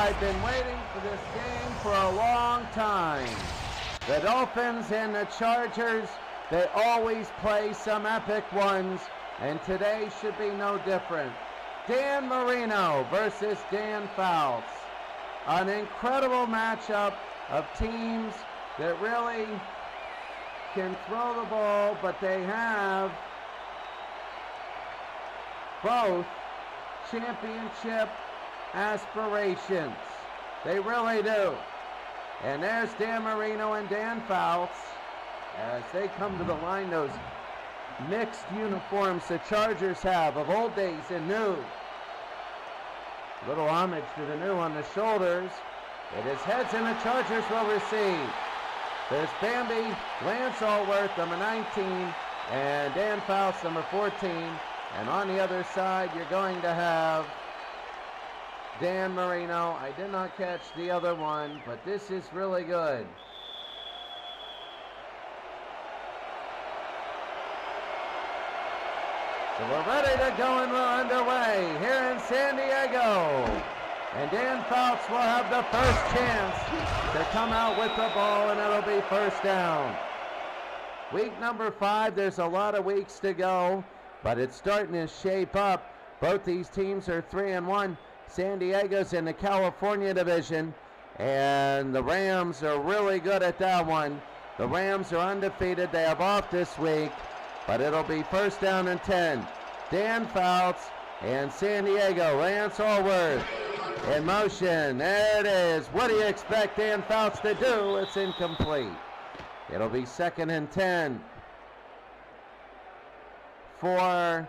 I've been waiting for this game for a long time. The Dolphins and the Chargers, they always play some epic ones, and today should be no different. Dan Marino versus Dan Fouts. An incredible matchup of teams that really can throw the ball, but they have both championship aspirations. They really do. And there's Dan Marino and Dan Fouts as they come to the line. Those mixed uniforms the Chargers have of old days and new. Little homage to the new on the shoulders. It is heads, and the Chargers will receive. There's Bambi, Lance Allworth, number 19, and Dan Fouts, number 14. And on the other side, you're going to have Dan Marino. I did not catch the other one, but this is really good. So we're ready to go, and we're underway here in San Diego. And Dan Fouts will have the first chance to come out with the ball, and it'll be first down. Week number 5, there's a lot of weeks to go, but it's starting to shape up. Both these teams are 3-1. San Diego's in the California division, and the Rams are really good at that one. The Rams are undefeated. They have off this week, but it'll be first down and 10. Dan Fouts and San Diego. Lance Allworth in motion. There it is. What do you expect Dan Fouts to do? It's incomplete. It'll be second and 10 for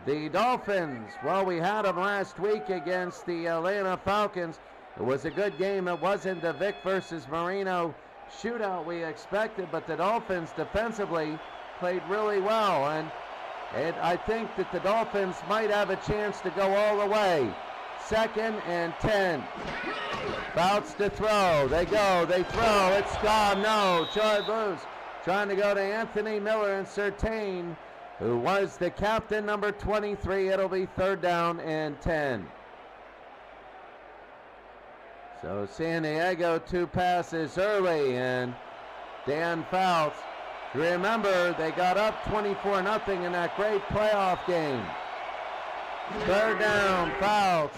the Dolphins. Well, we had them last week against the Atlanta Falcons. It was a good game. It wasn't the Vic versus Marino shootout we expected, but the Dolphins defensively played really well, and I think that the Dolphins might have a chance to go all the way. Second and 10. Fouts to throw. They go. They throw. It's gone. No. Charge loose. Trying to go to Anthony Miller and Surtain, who was the captain, number 23. It'll be third down and 10. So San Diego, 2 passes early, and Dan Fouts. Remember, they got up 24-0 in that great playoff game. Third down, Fouts.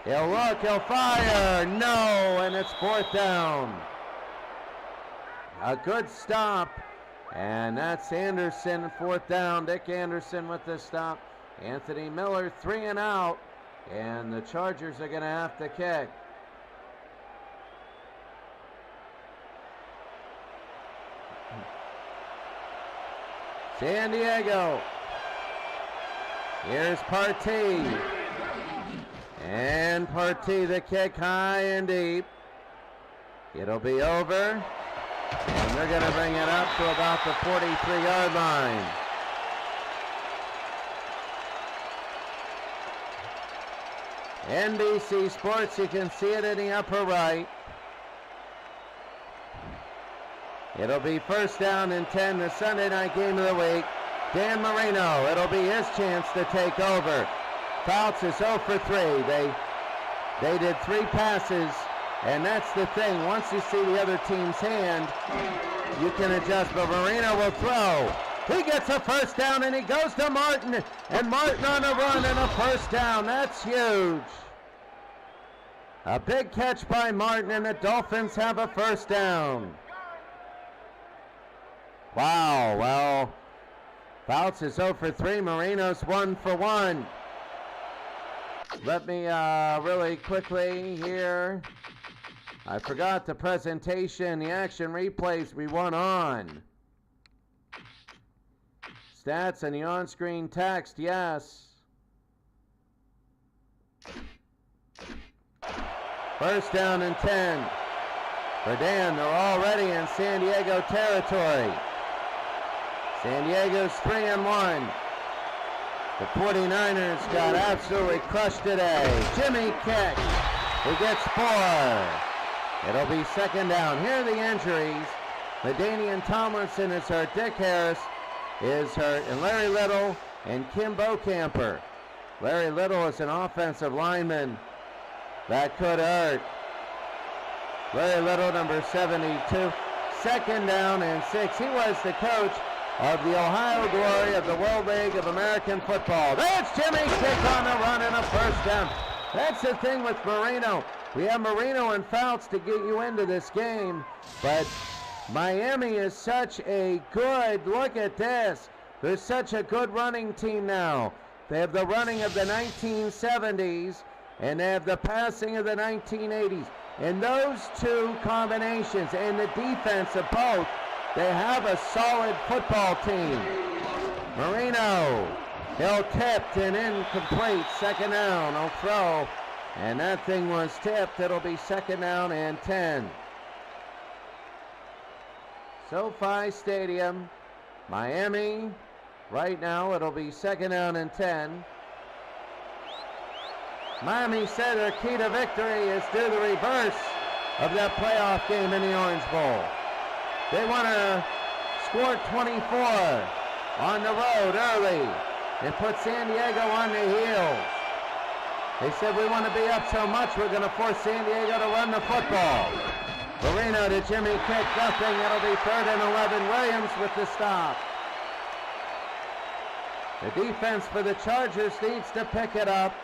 He'll look, he'll fire. No, and it's fourth down. A good stop. And that's Anderson, fourth down. Dick Anderson with the stop. Anthony Miller, 3 and out. And the Chargers are going to have to kick. San Diego. Here's Partee. And Partee, the kick high and deep. It'll be over. And they're going to bring it up to about the 43-yard line. NBC Sports, you can see it in the upper right. It'll be first down and 10, the Sunday night game of the week. Dan Marino, it'll be his chance to take over. Fouts is 0 for 3. They did 3 passes. And that's the thing. Once you see the other team's hand, you can adjust. But Marino will throw. He gets a first down, and he goes to Martin. And Martin on a run and a first down. That's huge. A big catch by Martin, and the Dolphins have a first down. Wow, well, Fouts is 0 for 3. Marino's 1 for 1. Let me really quickly here. I forgot the presentation, the action replays we went on. Stats and the on-screen text, yes. First down and 10. For Dan, they're already in San Diego territory. San Diego's 3-1. The 49ers got absolutely crushed today. Jimmy kick. He gets 4. It'll be second down. Here are the injuries. LaDainian Tomlinson is hurt. Dick Harris is hurt. And Larry Little and Kim Bocamper. Larry Little is an offensive lineman That could hurt. Very little, number 72. Second down and 6. He was the coach of the Ohio Glory of the World League of American Football. There's Jimmy kick on the run and a first down. That's the thing with Marino. We have Marino and Fouts to get you into this game, but Miami is such a good, look at this. They're such a good running team now. They have the running of the 1970s, and they have the passing of the 1980s. And those two combinations and the defense of both, they have a solid football team. Marino, he'll tipped and incomplete. Second down, no throw. And that thing was tipped. It'll be second down and 10. SoFi Stadium, Miami. Right now it'll be second down and 10. Miami said their key to victory is do the reverse of that playoff game in the Orange Bowl. They want to score 24 on the road early and put San Diego on the heels. They said we want to be up so much we're going to force San Diego to run the football. Marino to Jimmy kick, nothing. It'll be third and 11. Williams with the stop. The defense for the Chargers needs to pick it up.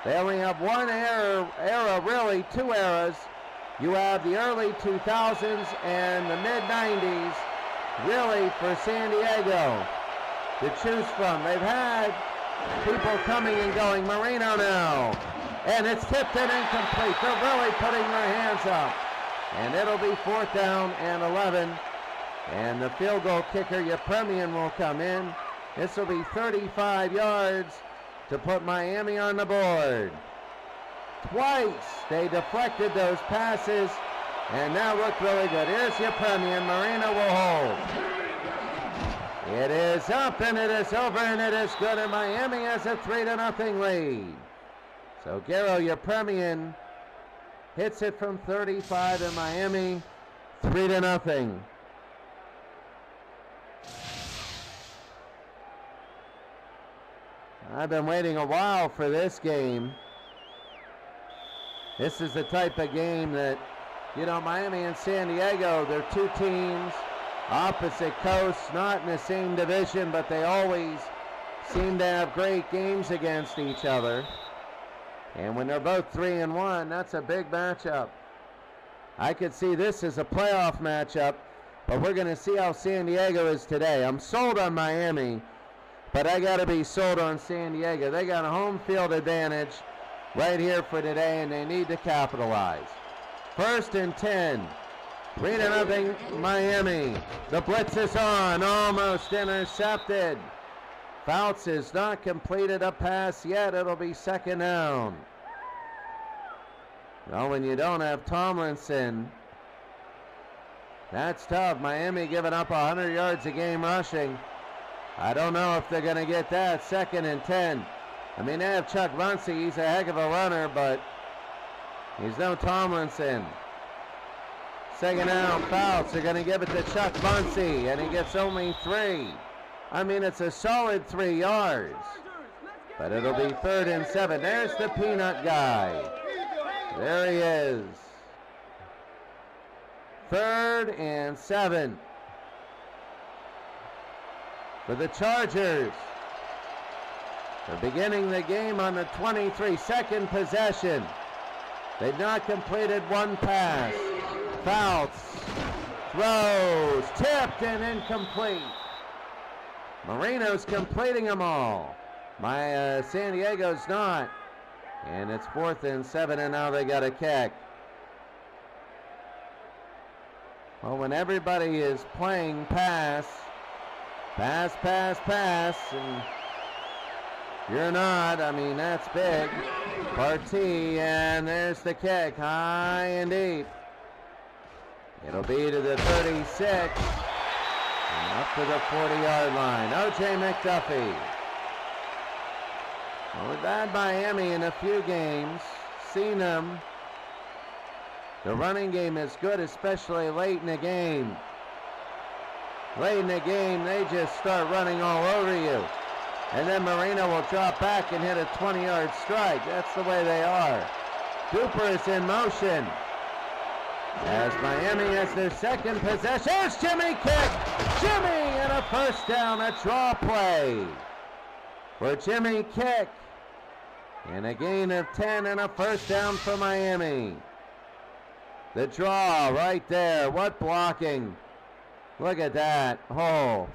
They only have one era, really two eras. You have the early 2000s and the mid-90s, really, for San Diego to choose from. They've had people coming and going. Marino now, and it's tipped and incomplete. They're really putting their hands up. And it'll be fourth down and 11. And the field goal kicker, Yepremian, will come in. This will be 35 yards to put Miami on the board. Twice they deflected those passes, and that looked really good. Here's Yepremian. Marino will hold. It is up, and it is over, and it is good, and Miami has a 3-0 lead. So Garo Yepremian hits it from 35, and Miami 3-0. I've been waiting a while for this game. This is the type of game that, you know, Miami and San Diego, they're two teams, opposite coasts, not in the same division, but they always seem to have great games against each other. And when they're both 3-1, that's a big matchup. I could see this as a playoff matchup, but we're going to see how San Diego is today. I'm sold on Miami, but I got to be sold on San Diego. They got a home field advantage right here for today, and they need to capitalize. First and 10. 3-0 Miami. The blitz is on, almost intercepted. Fouts has not completed a pass yet. It'll be second down. Well, when you don't have Tomlinson, that's tough. Miami giving up 100 yards a game rushing. I don't know if they're going to get that. Second and 10. I mean, they have Chuck Muncie. He's a heck of a runner, but he's no Tomlinson. Second down, Fouts. They're going to give it to Chuck Muncie, and he gets only 3. I mean, it's a solid 3 yards, but it'll be third and 7. There's the peanut guy. There he is. Third and 7 for the Chargers. They're beginning the game on the 23-second possession. They've not completed one pass. Fouts throws, tipped and incomplete. Marino's completing them all. San Diego's not. And it's fourth and 7, and now they got a kick. Well, when everybody is playing pass, and you're not, I mean, that's big. Partee, and there's the kick, high and deep. It'll be to the 36, and up to the 40-yard line. O.J. McDuffie. Well, we've had Miami in a few games, seen them. The running game is good, especially late in the game. Late in the game, they just start running all over you. And then Marino will drop back and hit a 20-yard strike. That's the way they are. Cooper is in motion. As Miami has their second possession. There's Jimmy kick. Jimmy and a first down, a draw play for Jimmy Kick. And a gain of 10 and a first down for Miami. The draw right there. What blocking. Look at that. Oh.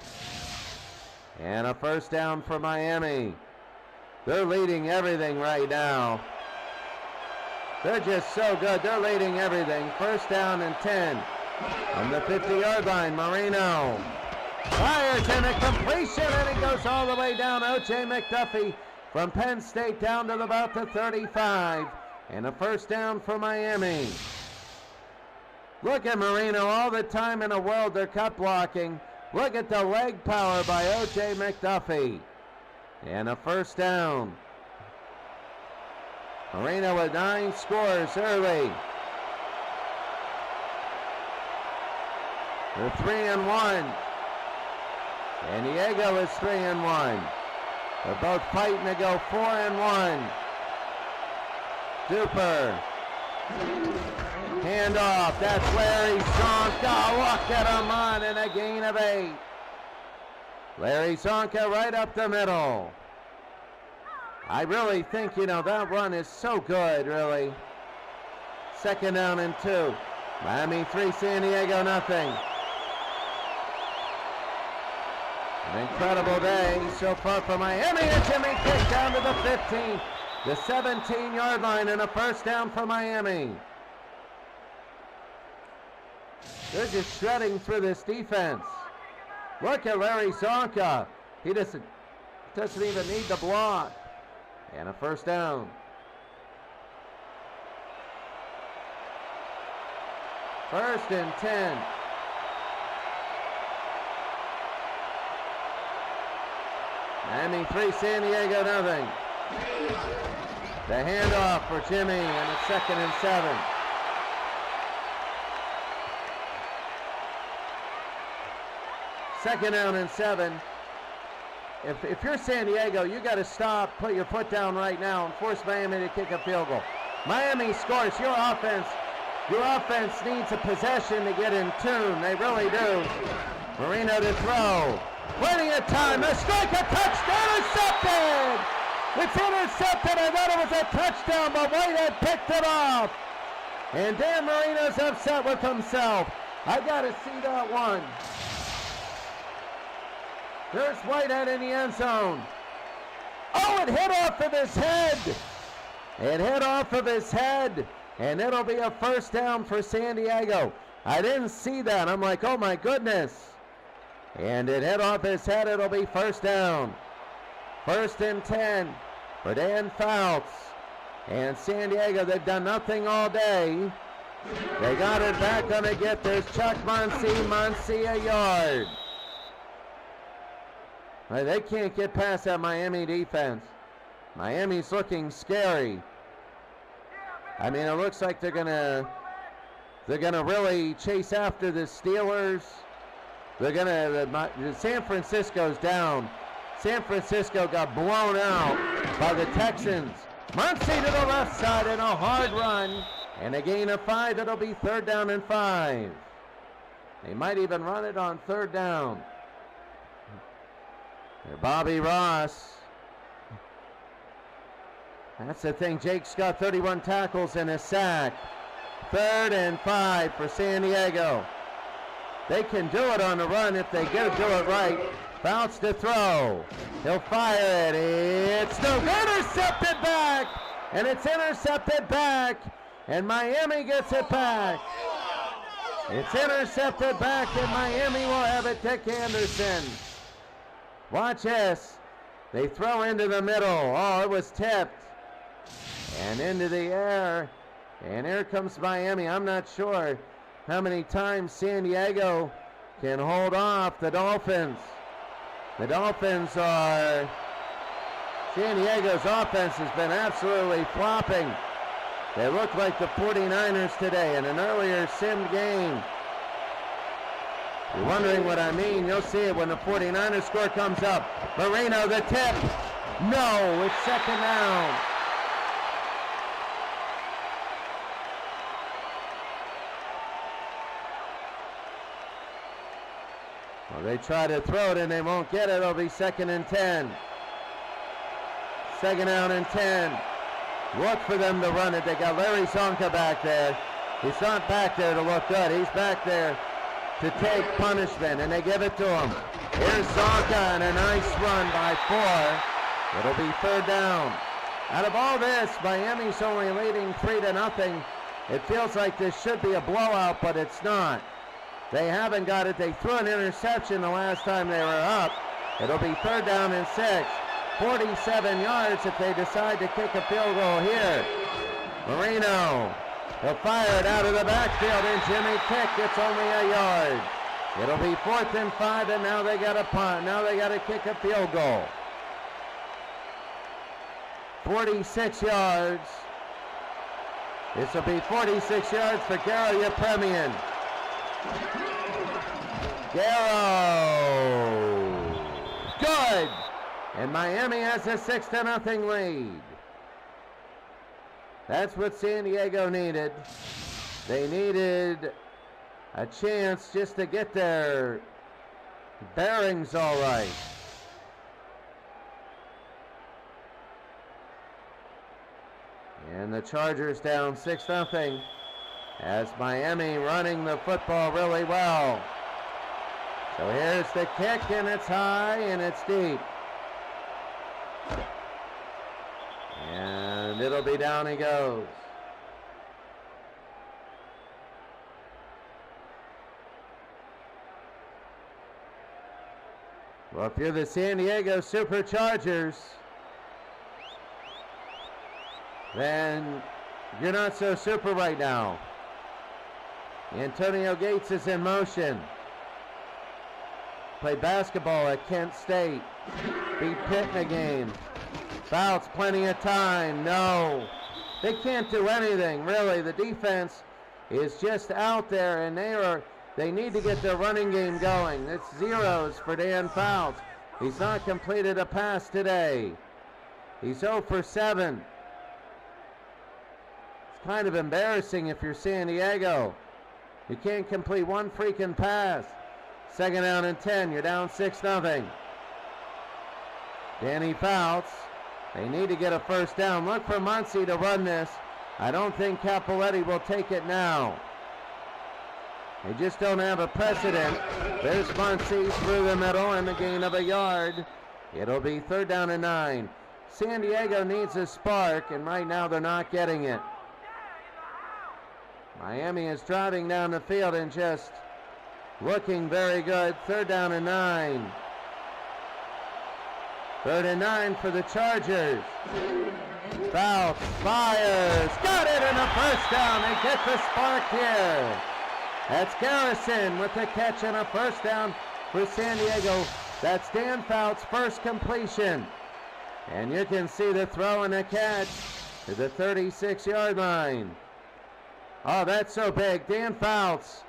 And a first down for Miami. They're leading everything right now. They're just so good. They're leading everything. First down and 10. On the 50-yard line, Marino fires and a completion, and it goes all the way down. O.J. McDuffie from Penn State down to about the 35. And a first down for Miami. Look at Marino, all the time in the world they're cut blocking. Look at the leg power by O.J. McDuffie. And a first down. Marino with 9 scores early. They're 3-1. San Diego is 3-1. They're both fighting to go 4-1. Duper. Handoff. That's Larry Zonka. Look at him on, and a gain of 8. Larry Zonka right up the middle. I really think, that run is so good, really. Second down and 2. Miami 3, San Diego nothing. An incredible day so far for Miami. And Jimmy kick down to the 15, the 17-yard line, and a first down for Miami. They're just shredding through this defense. Look at Larry Zonka. He doesn't even need the block. And a first down. First and 10. Miami 3, San Diego nothing. The handoff for Jimmy, and it's 2nd and 7. Second down and 7. If you're San Diego, you got to stop, put your foot down right now, and force Miami to kick a field goal. Miami scores. Your offense needs a possession to get in tune. They really do. Marino to throw. Plenty of time. A strike, a touchdown, intercepted. It's intercepted. I thought it was a touchdown, but Whitehead picked it off. And Dan Marino's upset with himself. I got to see that one. There's Whitehead in the end zone. Oh, it hit off of his head. It hit off of his head, and it'll be a first down for San Diego. I didn't see that. I'm like, oh my goodness. And it hit off his head. It'll be first down. 1st and 10 for Dan Fouts. And San Diego, they've done nothing all day. They got it back. Gonna get this. Chuck Muncie a yard. They can't get past that Miami defense. Miami's looking scary. I mean, it looks like they're gonna really chase after the Steelers. San Francisco's down. San Francisco got blown out by the Texans. Muncie to the left side and a hard run. And a gain of 5. It'll be 3rd down and 5. They might even run it on 3rd down. Bobby Ross. That's the thing. Jake's got 31 tackles and a sack. 3rd and 5 for San Diego. They can do it on the run if they get to do it right. Fouts to throw. He'll fire it. It's no good. Intercepted back. And it's intercepted back. And Miami gets it back. It's intercepted back, and Miami will have it. Dick Anderson. Watch this. They throw into the middle. Oh, it was tipped. And into the air. And here comes Miami. I'm not sure how many times San Diego can hold off the Dolphins. The Dolphins are... San Diego's offense has been absolutely flopping. They look like the 49ers today in an earlier simmed game. You're wondering what I mean? You'll see it when the 49ers score comes up. Marino, the tip. No, it's 2nd down. Well, they try to throw it and they won't get it. It'll be 2nd and 10. 2nd down and 10. Look for them to run it. They got Larry Zonka back there. He's not back there to look good. He's back there to take punishment, and they give it to him. Here's Zonka and a nice run by 4. It'll be 3rd down. Out of all this, Miami's only leading 3-0. It feels like this should be a blowout, but it's not. They haven't got it. They threw an interception the last time they were up. It'll be 3rd down and 6. 47 yards if they decide to kick a field goal here. Marino will fire it out of the backfield, and Jimmy kicked. It's only a yard. It'll be 4th and 5, and now they got a punt. Now they got to kick a field goal. 46 yards. This will be 46 yards for Garo Yepremian. Garo. Good. And Miami has a 6-0 lead. That's what San Diego needed. They needed a chance just to get their bearings all right. And the Chargers down 6-0 as Miami running the football really well. So here's the kick, and it's high and it's deep. And it'll be down he goes. Well, if you're the San Diego Superchargers, then you're not so super right now. Antonio Gates is in motion. Played basketball at Kent State. Beat Pitt in a game. Fouts, plenty of time. No. They can't do anything, really. The defense is just out there, and they need to get their running game going. It's zeros for Dan Fouts. He's not completed a pass today. He's 0 for 7. It's kind of embarrassing if you're San Diego. You can't complete one freaking pass. 2nd down and 10. You're down 6-0. Danny Fouts. They need to get a 1st down. Look for Muncie to run this. I don't think Capoletti will take it now. They just don't have a precedent. There's Muncie through the middle and the gain of a yard. It'll be 3rd down and 9. San Diego needs a spark, and right now they're not getting it. Miami is driving down the field and just looking very good. 3rd down and 9. 3rd and 9 for the Chargers. Fouts fires. Got it in a 1st down. They get the spark here. That's Garrison with the catch and a 1st down for San Diego. That's Dan Fouts' first completion. And you can see the throw and the catch to the 36-yard line. Oh, that's so big. Dan Fouts,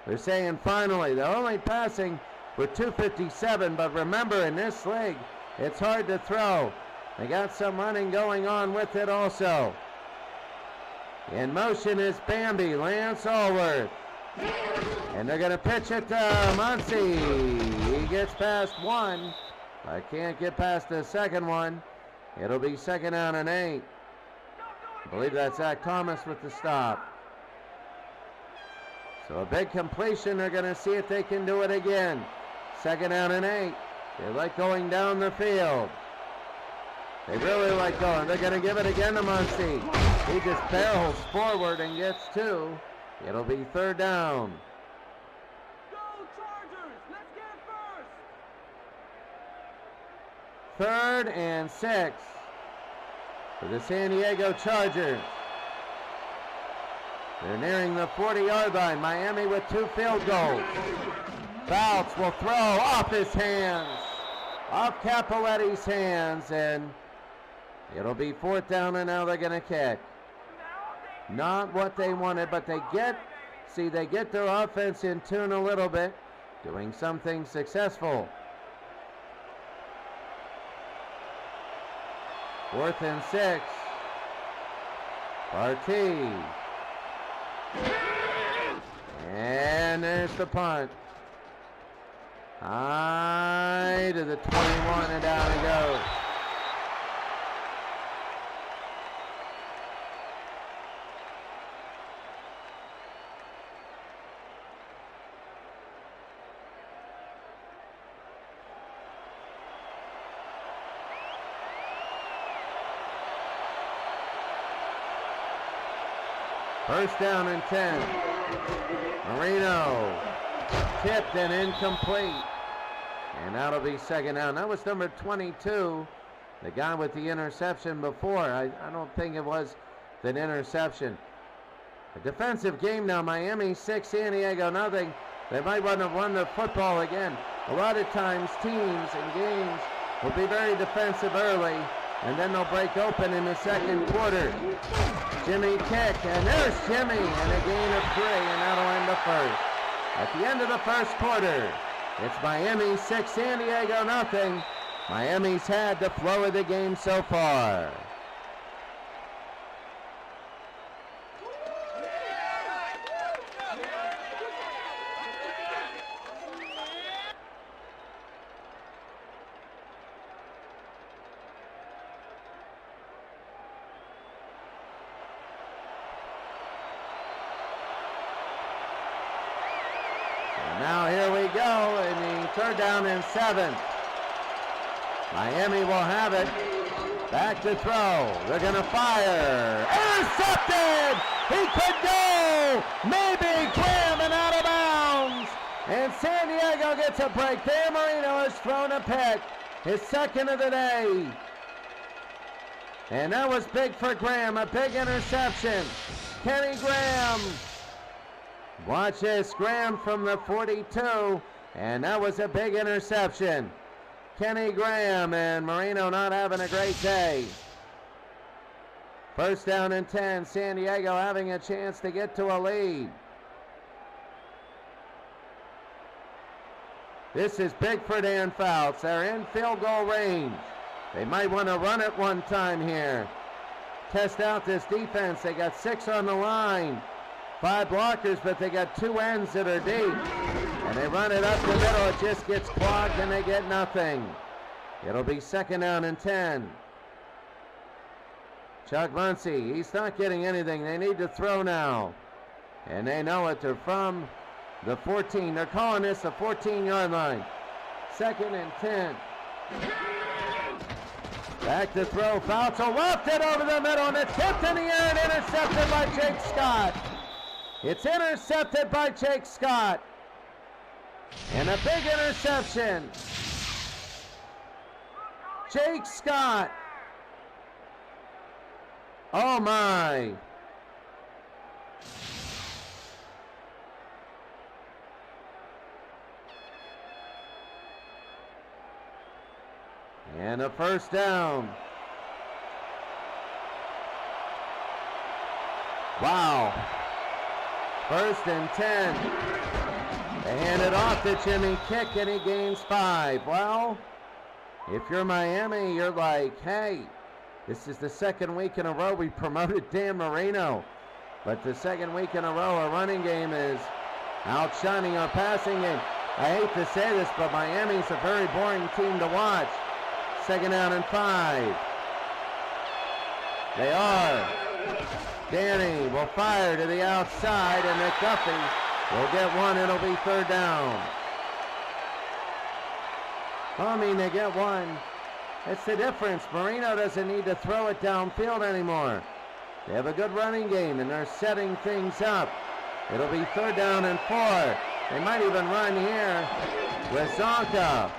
they're saying finally. They're only passing for 257, but remember in this league, it's hard to throw. They got some running going on with it also. In motion is Bambi, Lance Allworth. And they're going to pitch it to Muncie. He gets past one. I can't get past the second one. It'll be 2nd down and 8. I believe that's Zach Thomas with the stop. So a big completion. They're going to see if they can do it again. 2nd down and 8. They like going down the field. They really like going. They're going to give it again to Muncie. He just barrels forward and gets 2. It'll be 3rd down. Go Chargers! Let's get it first! 3rd and 6 for the San Diego Chargers. They're nearing the 40-yard line. Miami with 2 field goals. Fouts will throw off his hands, off Capoletti's hands, and it'll be 4th down, and now they're going to kick. Not what they wanted, but they get their offense in tune a little bit, doing something successful. 4th and 6. Partee. And there's the punt. High to the 21 and down it goes. First down and 10. Marino tipped and incomplete. And that'll be second down. That was number 22, the guy with the interception before. I don't think it was an interception. A defensive game now. Miami 6, San Diego nothing. They might want to run the football again. A lot of times teams and games will be very defensive early, and then they'll break open in the second quarter. Jimmy kick, and there's Jimmy, and a gain of 3, and that'll end the first. At the end of the first quarter, it's Miami 6, San Diego nothing. Miami's had the flow of the game so far. Now here we go in the third down and 7. Miami will have it. Back to throw. They're going to fire. Intercepted! He could go! Maybe Graham and out of bounds. And San Diego gets a break there. Marino has thrown a pick. His second of the day. And that was big for Graham. A big interception. Kenny Graham. Watch this, Graham from the 42, and that was a big interception. Kenny Graham, and Marino not having a great day. First down and 10, San Diego having a chance to get to a lead. This is big for Dan Fouts. They're in field goal range. They might want to run it one time here. Test out this defense. They got 6 on the line. 5 blockers, but they got 2 ends that are deep. And they run it up the middle. It just gets clogged and they get nothing. It'll be second down and 10. Chuck Muncie, he's not getting anything. They need to throw now. And they know it. They're from the 14. They're calling this the 14-yard line. Second and 10. Back to throw. Fouts will waft it over the middle, and it's tipped in the air and intercepted by Jake Scott. It's intercepted by Jake Scott. And a big interception. Jake Scott. Oh my. And a first down. Wow. First and 10. They hand it off to Jimmy Kick, and he gains 5. Well, if you're Miami, you're like, hey, this is the second week in a row we promoted Dan Marino. But the second week in a row, our running game is outshining our passing game. I hate to say this, but Miami's a very boring team to watch. Second down and 5. They are. Danny will fire to the outside, and McDuffie will get 1. It'll be third down. I mean, they get 1. That's the difference. Marino doesn't need to throw it downfield anymore. They have a good running game, and they're setting things up. It'll be third down and 4. They might even run here with Zonka.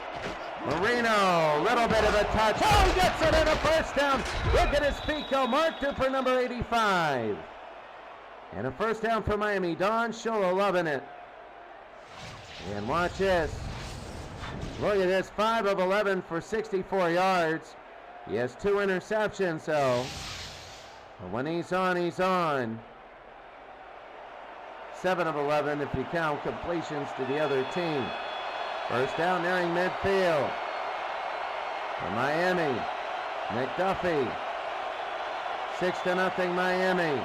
Marino, little bit of a touch. Oh, he gets it in a first down. Look at his feet go. Marked it for number 85. And a first down for Miami. Don Shula loving it. And watch this. Look at this. 5 of 11 for 64 yards. He has 2 interceptions, so when he's on, he's on. 7 of 11 if you count completions to the other team. First down nearing midfield for Miami. McDuffie. 6-0 Miami.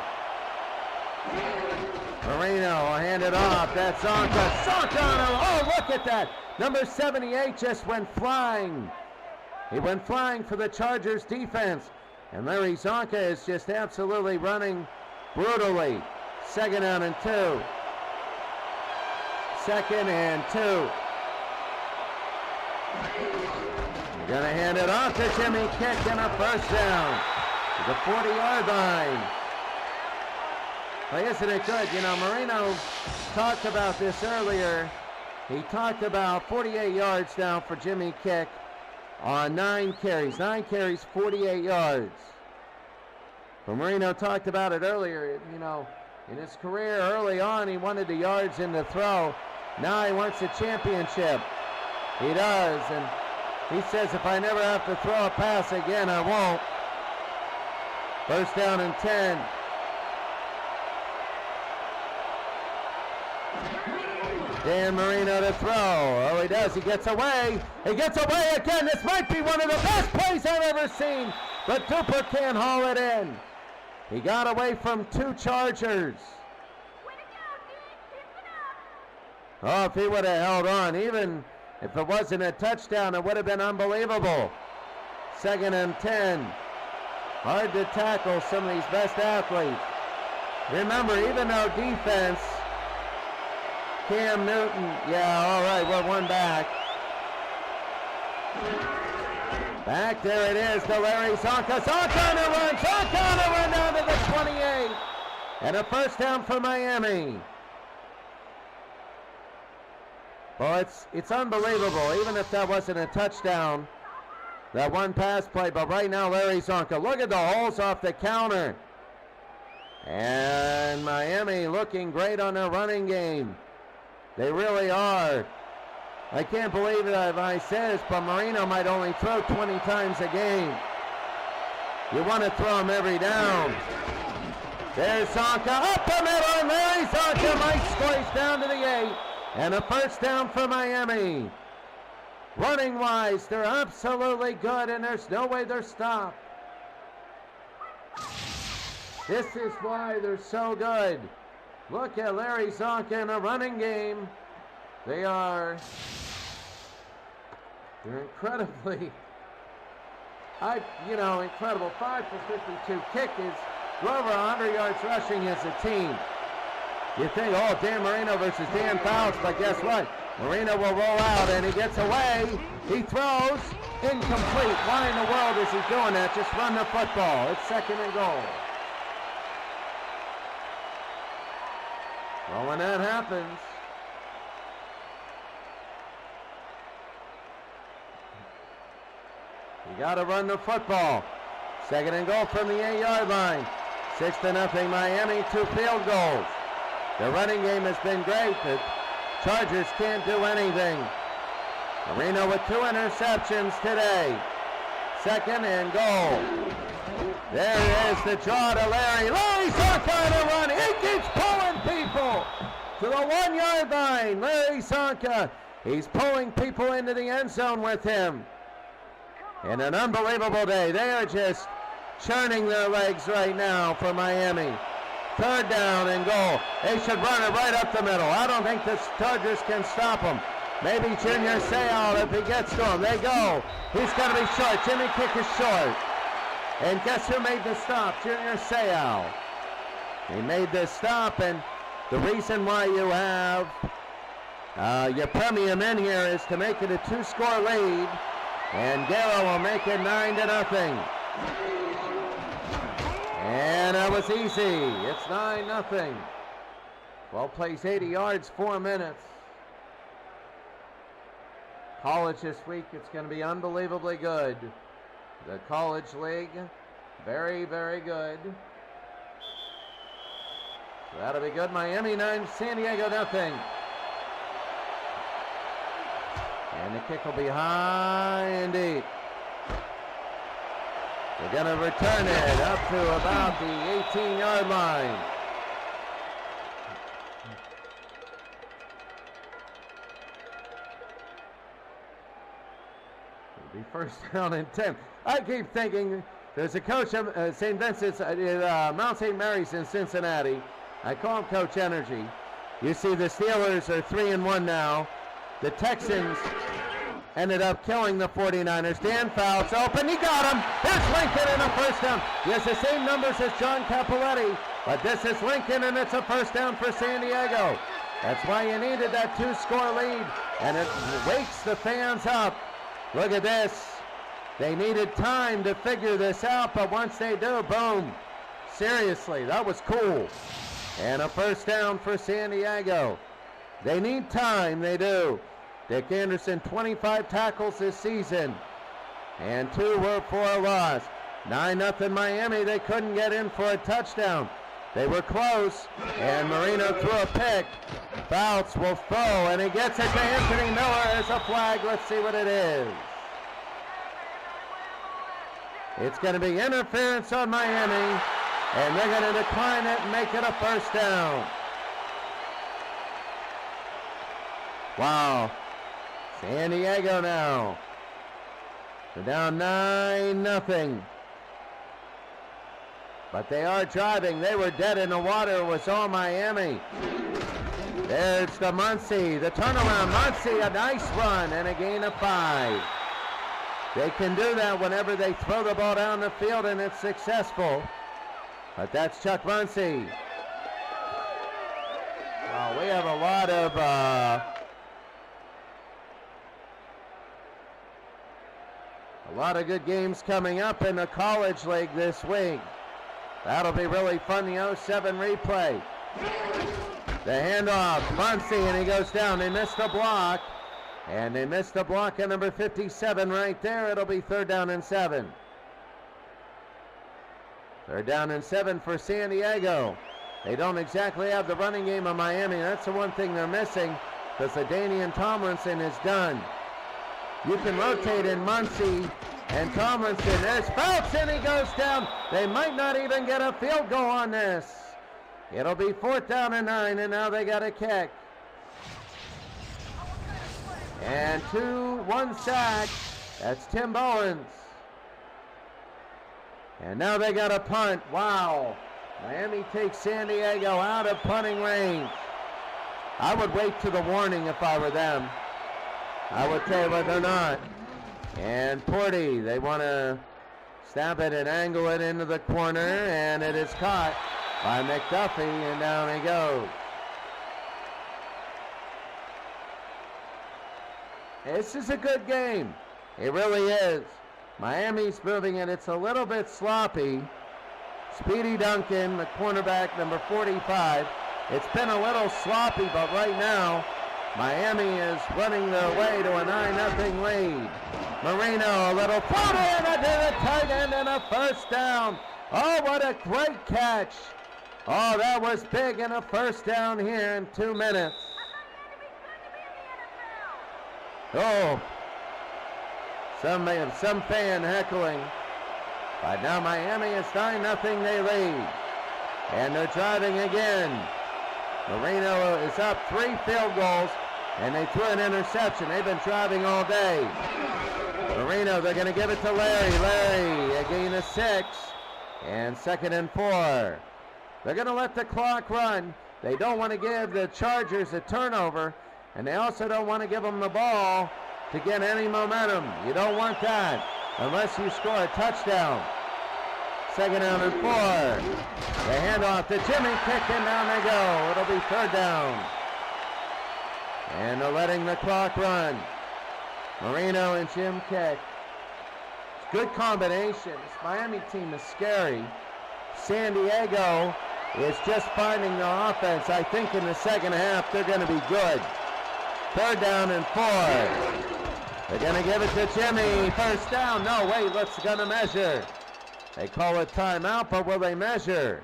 Marino will hand it off. That's Zonka. Zonka. Oh, look at that. Number 78 just went flying. He went flying for the Chargers defense. And Larry Zonka is just absolutely running brutally. 2nd down and 2. 2nd and 2. They're going to hand it off to Jimmy Kick and a 1st down. To the 40-yard line. Well, isn't it good? You know, Marino talked about this earlier. He talked about 48 yards down for Jimmy Kick on 9 carries. 9 carries, 48 yards. But Marino talked about it earlier. You know, in his career early on, he wanted the yards in the throw. Now he wants a championship. He does. And he says, if I never have to throw a pass again, I won't. 1st down and 10. Dan Marino to throw. Oh, he does. He gets away. He gets away again. This might be one of the best plays I've ever seen. But Duper can't haul it in. He got away from 2 Chargers. Oh, if he would have held on, even if it wasn't a touchdown, it would have been unbelievable. 2nd and 10. Hard to tackle some of these best athletes. Remember, even though defense, Cam Newton, yeah, all right, we're 1 back. Back there it is to Larry Zonka. Zonka on a run. Zonka on a run down to the 28. And a 1st down for Miami. Well, it's unbelievable, even if that wasn't a touchdown, that 1 pass play. But right now, Larry Zonka, look at the holes off the counter. And Miami looking great on their running game. They really are. I can't believe it if I say this, but Marino might only throw 20 times a game. You want to throw him every down. There's Zonka up the middle, and Larry Zonka might squeeze down to the 8. And a 1st down for Miami. Running wise, they're absolutely good, and there's no way they're stopped. This is why they're so good. Look at Larry Zonka in a running game. They're incredibly, incredible. 5 for 52 kick is over 100 yards rushing as a team. You think, oh, Dan Marino versus Dan Fouts, but guess what? Marino will roll out and he gets away. He throws, incomplete. Why in the world is he doing that? Just run the football. It's 2nd and goal. Well, when that happens, you got to run the football. 2nd and goal from the 8-yard line. 6-0 Miami, 2 field goals. The running game has been great. The Chargers can't do anything. Marino with 2 interceptions today. 2nd and goal. There is the draw to Larry. Larry's on a run. He keeps pulling people to the 1-yard line. Larry Zonka, he's pulling people into the end zone with him. In an unbelievable day. They are just churning their legs right now for Miami. 3rd down and goal. They should run it right up the middle. I don't think the Chargers can stop them. Maybe Junior Seau if he gets to him. They go. He's going to be short. Jimmy Kick is short. And guess who made the stop? Junior Seau. He made the stop, and the reason why you have your premium in here is to make it a 2-score lead, and Guerra will make it 9-0. And that was easy. It's 9-0. 12 plays, 80 yards, 4 minutes. College this week, it's going to be unbelievably good. The college league, very, very good. So that'll be good. Miami 9, San Diego 0. And the kick will be high and deep. They're going to return it up to about the 18-yard line. It'll be 1st down and 10. I keep thinking there's a coach of St. Vincent's, Mount St. Mary's in Cincinnati. I call him Coach Energy. You see the Steelers are 3-1 now. the Texans ended up killing the 49ers. Dan Fouts open, he got him. There's Lincoln and a first down. He has the same numbers as John Capoletti, but this is Lincoln and it's a first down for San Diego. That's why you needed that 2-score lead, and it wakes the fans up. Look at this. They needed time to figure this out, but once they do, boom. Seriously, that was cool. And a first down for San Diego. They need time, they do. Dick Anderson, 25 tackles this season, and 2 were for a loss. 9-0 Miami, they couldn't get in for a touchdown. They were close, and Marino threw a pick. Fouts will throw, and he gets it to Anthony Miller as a flag. Let's see what it is. It's going to be interference on Miami, and they're going to decline it and make it a first down. Wow. San Diego now. They're down 9-0. But they are driving. They were dead in the water. It was all Miami. There's the Muncie, the turnaround. Muncie, a nice run and a gain of 5. They can do that whenever they throw the ball down the field and it's successful. But that's Chuck Muncie. We have a lot of good games coming up in the college league this week. That'll be really fun, the 07 replay. The handoff, Muncie, and he goes down. They missed the block, and they missed the block at number 57 right there. It'll be 3rd down and 7. 3rd down and 7 for San Diego. They don't exactly have the running game of Miami. That's the one thing they're missing, because LaDainian Tomlinson is done. You can rotate in Muncie and Tomlinson. There's Fouts, and he goes down. They might not even get a field goal on this. It'll be 4th down and 9, and now they got a kick. And 1 sack. That's Tim Bowens. And now they got a punt. Wow. Miami takes San Diego out of punting range. I would wait to the warning if I were them. I would tell you, but they're not. And Porty, they want to stab it and angle it into the corner, and it is caught by McDuffie, and down he goes. This is a good game. It really is. Miami's moving it. It's a little bit sloppy. Speedy Duncan, the cornerback, number 45. It's been a little sloppy, but right now, Miami is running their way to a 9-0 lead. Marino, a little float in to the tight end and a first down. Oh, what a great catch. Oh, that was big, and a first down here in 2 minutes. Oh, some fan heckling. But now Miami is 9-0, they lead. And they're driving again. Marino is up 3 field goals, and they threw an interception. They've been driving all day. Marino, they're going to give it to Larry. Larry, a gain of 6, and 2nd and 4. They're going to let the clock run. They don't want to give the Chargers a turnover, and they also don't want to give them the ball to get any momentum. You don't want that unless you score a touchdown. 2nd down and 4. The handoff to Jimmy, kick, and down they go. It'll be 3rd down. And they're letting the clock run. Marino and Jim kick. It's good combination. This Miami team is scary. San Diego is just finding the offense. I think in the second half they're going to be good. 3rd down and 4. They're going to give it to Jimmy. First down. No, wait, let's going to measure. They call it timeout, but will they measure?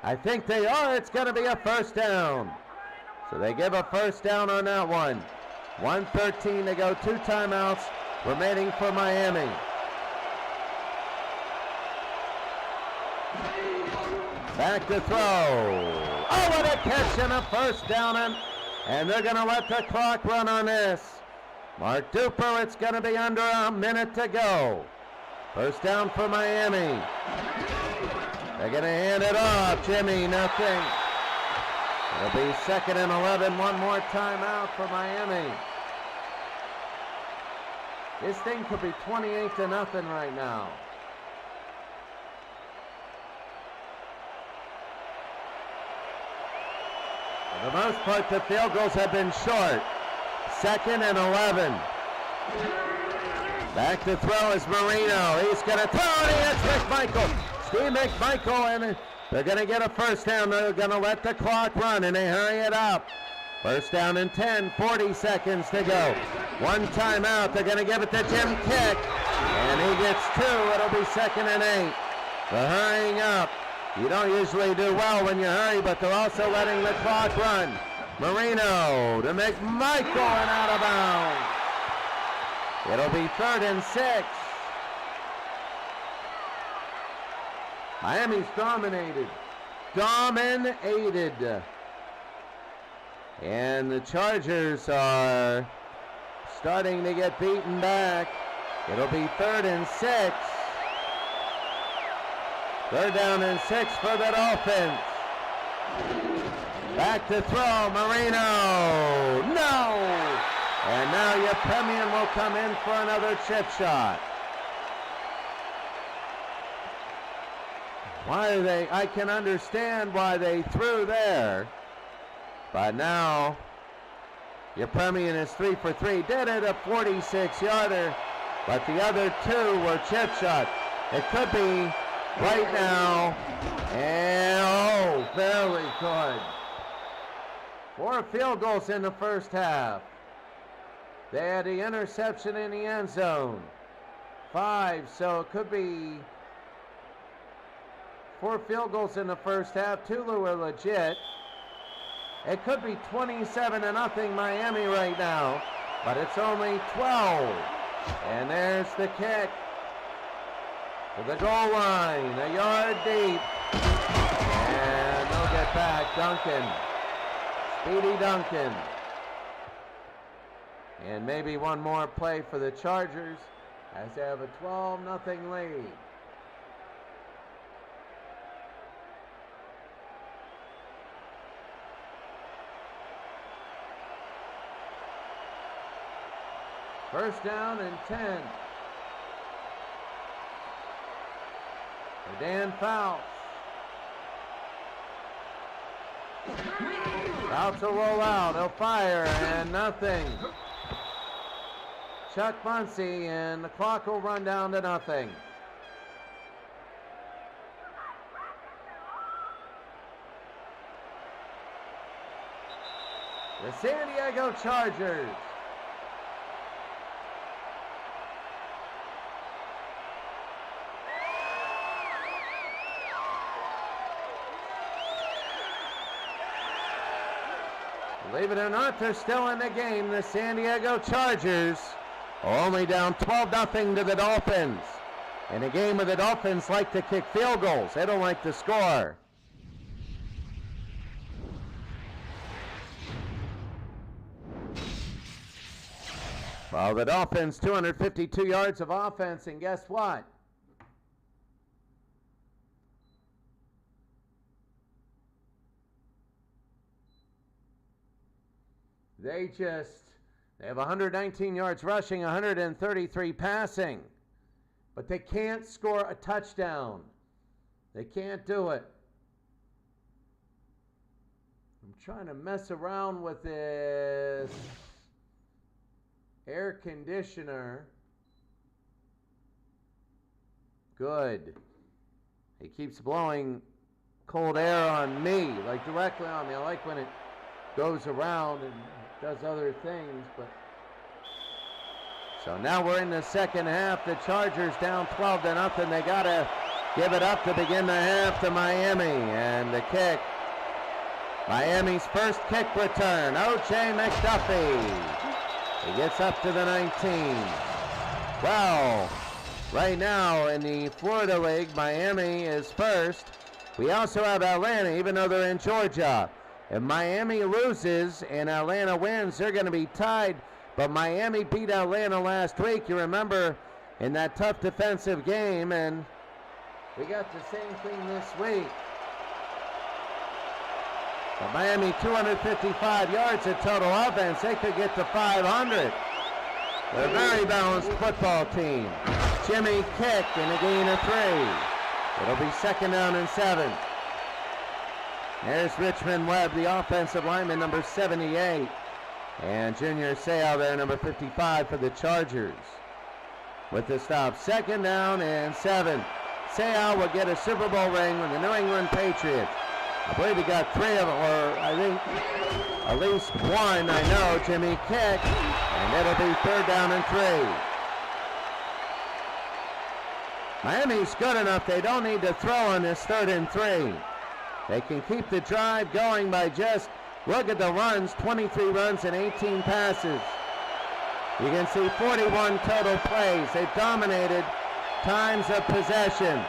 I think they are. It's going to be a first down. So they give a first down on that one. 1:13 to go. 2 timeouts remaining for Miami. Back to throw. Oh, what a catch and a first down. And they're going to let the clock run on this. Mark Duper, it's going to be under a minute to go. First down for Miami. They're going to hand it off. Jimmy, nothing. It'll be 2nd and 11. One more timeout for Miami. This thing could be 28-0 right now. For the most part, the field goals have been short. 2nd and 11. Back to throw is Marino. He's going to throw, and he hits McMichael. Steve McMichael, and they're going to get a first down. They're going to let the clock run, and they hurry it up. First down and 10, 40 seconds to go. One timeout. They're going to give it to Jim Kick, and he gets 2. It'll be 2nd and 8. They're hurrying up. You don't usually do well when you hurry, but they're also letting the clock run. Marino to McMichael and out of bounds. It'll be 3rd and 6. Miami's dominated. And the Chargers are starting to get beaten back. It'll be 3rd and 6. 3rd down and 6 for the Dolphins. Back to throw, Marino. No! And now Yepemian will come in for another chip shot. I can understand why they threw there. But now, Yepemian is 3 for 3. Did it a 46-yarder, but the other 2 were chip shots. It could be right now. And, oh, very good. 4 field goals in the first half. They had the interception in the end zone. 5, so it could be 4 field goals in the first half. 2 were legit. It could be 27-0 Miami right now, but it's only 12. And there's the kick to the goal line, a yard deep. And they'll get back. Duncan, Speedy Duncan. And maybe one more play for the Chargers as they have a 12-0 lead. First down and 10. For Dan Fouts. Fouts will roll out. He'll fire and nothing. Chuck Muncie, and the clock will run down to nothing. The San Diego Chargers. Believe it or not, they're still in the game. The San Diego Chargers are only down 12-0 to the Dolphins. In a game where the Dolphins like to kick field goals, they don't like to score. Well, the Dolphins, 252 yards of offense, and guess what? They have 119 yards rushing, 133 passing. But they can't score a touchdown. They can't do it. I'm trying to mess around with this air conditioner. Good. It keeps blowing cold air on me, like directly on me. I like when it goes around and does other things, but so now we're in the second half. The Chargers down 12-0. They gotta give it up to begin the half to Miami, and the kick, Miami's first kick return, O.J. McDuffie. He gets up to the 19. Well, right now in the Florida League, Miami is first. We also have Atlanta, even though they're in Georgia. If Miami loses and Atlanta wins, they're going to be tied. But Miami beat Atlanta last week, you remember, in that tough defensive game. And we got the same thing this week. But Miami 255 yards of total offense. They could get to 500. They're a very balanced football team. Jimmy kick and a gain of 3. It'll be 2nd down and 7. There's Richmond Webb, the offensive lineman, number 78. And Junior Seau there, number 55 for the Chargers. With the stop, 2nd down and 7. Seau will get a Super Bowl ring with the New England Patriots. I believe he got 3 of them, or I think at least 1, I know. Jimmy kick, and it'll be 3rd down and 3. Miami's good enough. They don't need to throw on this 3rd and 3. They can keep the drive going by just look at the runs, 23 runs and 18 passes. You can see 41 total plays. They've dominated times of possession.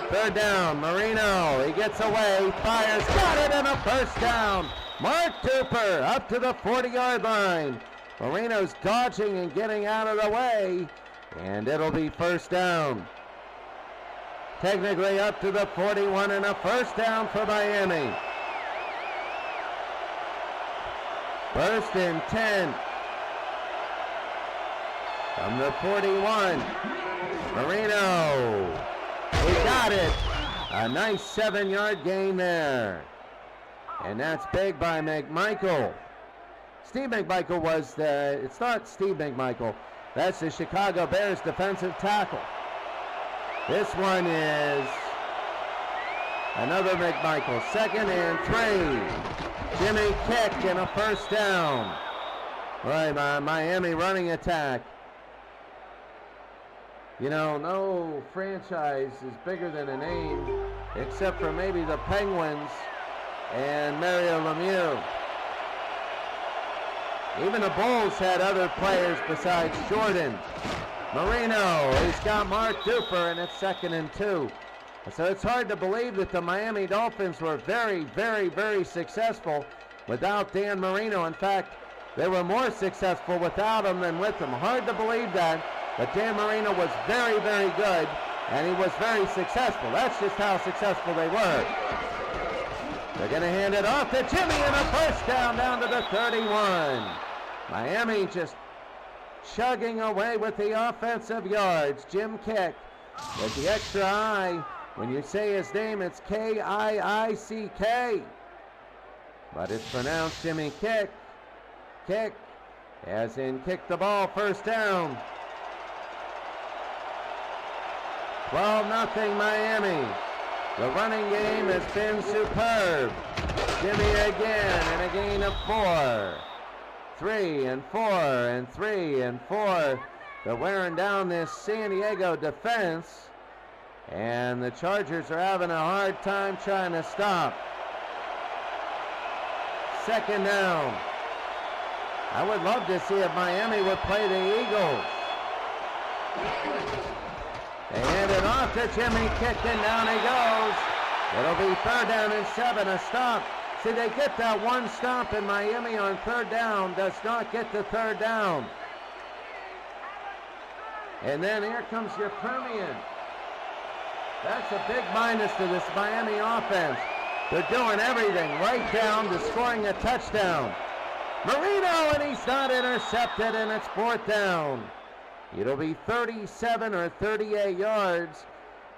3rd down, Marino, he gets away, fires, got it, and a 1st down. Mark Duper up to the 40-yard line. Marino's dodging and getting out of the way, and it'll be 1st down. Technically up to the 41 and a 1st down for Miami. 1st and 10. From the 41. Marino. He got it. A nice 7-yard gain there. And that's big by McMichael. Steve McMichael was it's not Steve McMichael. That's the Chicago Bears defensive tackle. This one is another McMichael. 2nd and 3. Jimmy kick and a 1st down. Right, Miami running attack. You know, no franchise is bigger than a name, except for maybe the Penguins and Mario Lemieux. Even the Bulls had other players besides Jordan. Marino, he's got Mark Duper, and it's 2nd and 2. So it's hard to believe that the Miami Dolphins were very, very, very successful without Dan Marino. In fact, they were more successful without him than with him. Hard to believe that, but Dan Marino was very, very good, and he was very successful. That's just how successful they were. They're going to hand it off to Jimmy, and a 1st down to the 31. Miami just chugging away with the offensive yards. Jim Kick with the extra I. When you say his name, it's K-I-I-C-K. But it's pronounced Jimmy Kick. Kick, as in kick the ball, 1st down. 12-0 Miami. The running game has been superb. Jimmy again, and a gain of 4. 3 and 4 and 3 and 4. They're wearing down this San Diego defense, and the Chargers are having a hard time trying to stop. 2nd down. I would love to see if Miami would play the Eagles. They hand it off to Jimmy, kick, and down he goes. It'll be 3rd down and 7, a stop. See, they get that one stop, and Miami on 3rd down does not get the 3rd down. And then here comes your Permian. That's a big minus to this Miami offense. They're doing everything right down to scoring a touchdown. Marino, and he's not intercepted, and it's 4th down. It'll be 37 or 38 yards,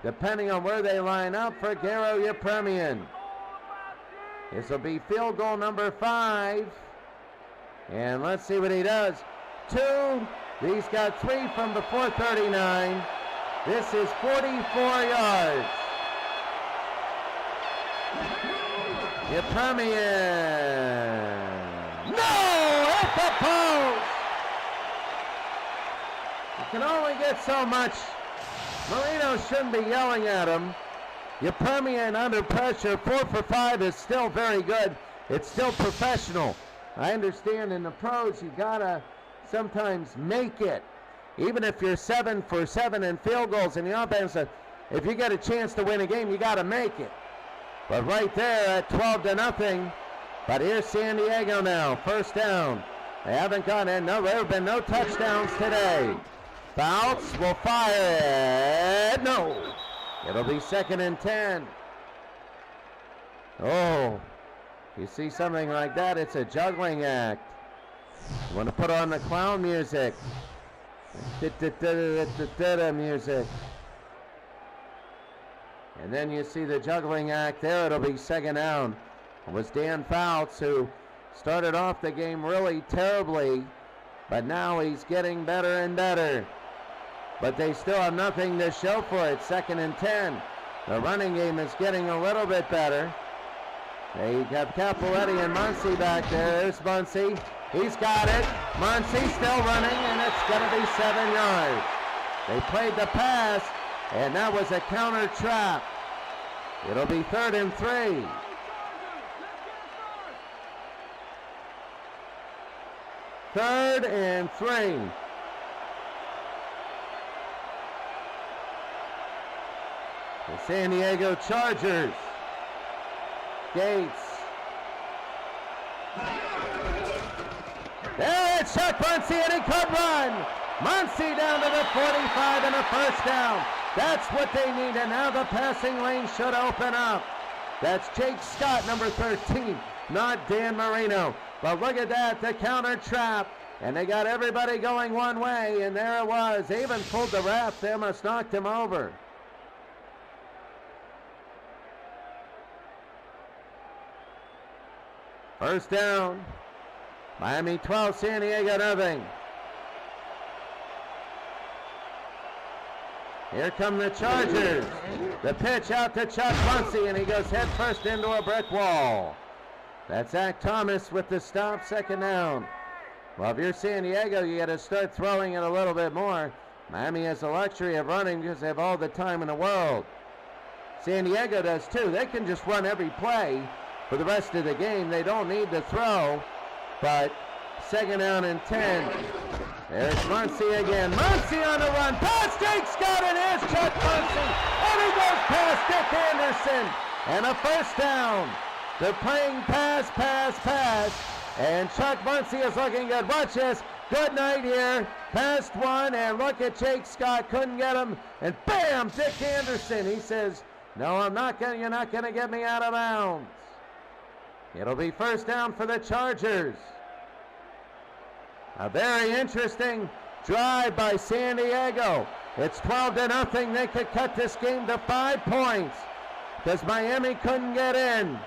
depending on where they line up for Garo Yepremian. This will be field goal number 5. And let's see what he does. 2. He's got 3 from before 39. This is 44 yards. Yepremian. No! At the post! You can only get so much. Marino shouldn't be yelling at him. Yepremian under pressure, 4 for 5 is still very good. It's still professional. I understand in the pros you gotta sometimes make it. Even if you're 7 for 7 in field goals in the offense, if you get a chance to win a game, you gotta make it. But right there at 12-0. But here's San Diego now, 1st down. They haven't got in. No, there have been no touchdowns today. Fouts will fire it. No. It'll be 2nd and 10. Oh, You see something like that, it's a juggling act. You want to put on the clown music. Music. And then you see the juggling act there. It'll be second down. It was Dan Fouts who started off the game really terribly, but now he's getting better and better. But they still have nothing to show for it. 2nd and 10. The running game is getting a little bit better. They have Capoletti and Muncie back there. There's Muncie. He's got it. Muncie still running, and it's going to be 7 yards. They played the pass, and that was a counter trap. It'll be 3rd and 3. Third and 3. The San Diego Chargers. Gates. There it's Chuck Muncie, and he could run. Muncie down to the 45 and a first down. That's what they need, and now the passing lane should open up. That's Jake Scott, number 13, not Dan Marino. But look at that, the counter trap. And they got everybody going one way, and there it was. They even pulled the ref. They almost knocked him over. First down. Miami 12, San Diego nothing. Here come the Chargers. The pitch out to Chuck Muncie, and he goes head first into a brick wall. That's Zach Thomas with the stop, 2nd down. Well, if you're San Diego, you got to start throwing it a little bit more. Miami has the luxury of running because they have all the time in the world. San Diego does too. They can just run every play for the rest of the game. They don't need to throw, but 2nd down and 10. There's Muncie again. Muncie on the run. Pass Jake Scott, and here's Chuck Muncie. And he goes past Dick Anderson. And a first down. They're playing pass, pass, pass. And Chuck Muncie is looking good. Watch this. Good night here. Passed one, and look at Jake Scott. Couldn't get him. And bam, Dick Anderson. He says, no, you're not going to get me out of bounds. It'll be first down for the Chargers. A very interesting drive by San Diego. It's 12-0. They could cut this game to 5 points because Miami couldn't get in.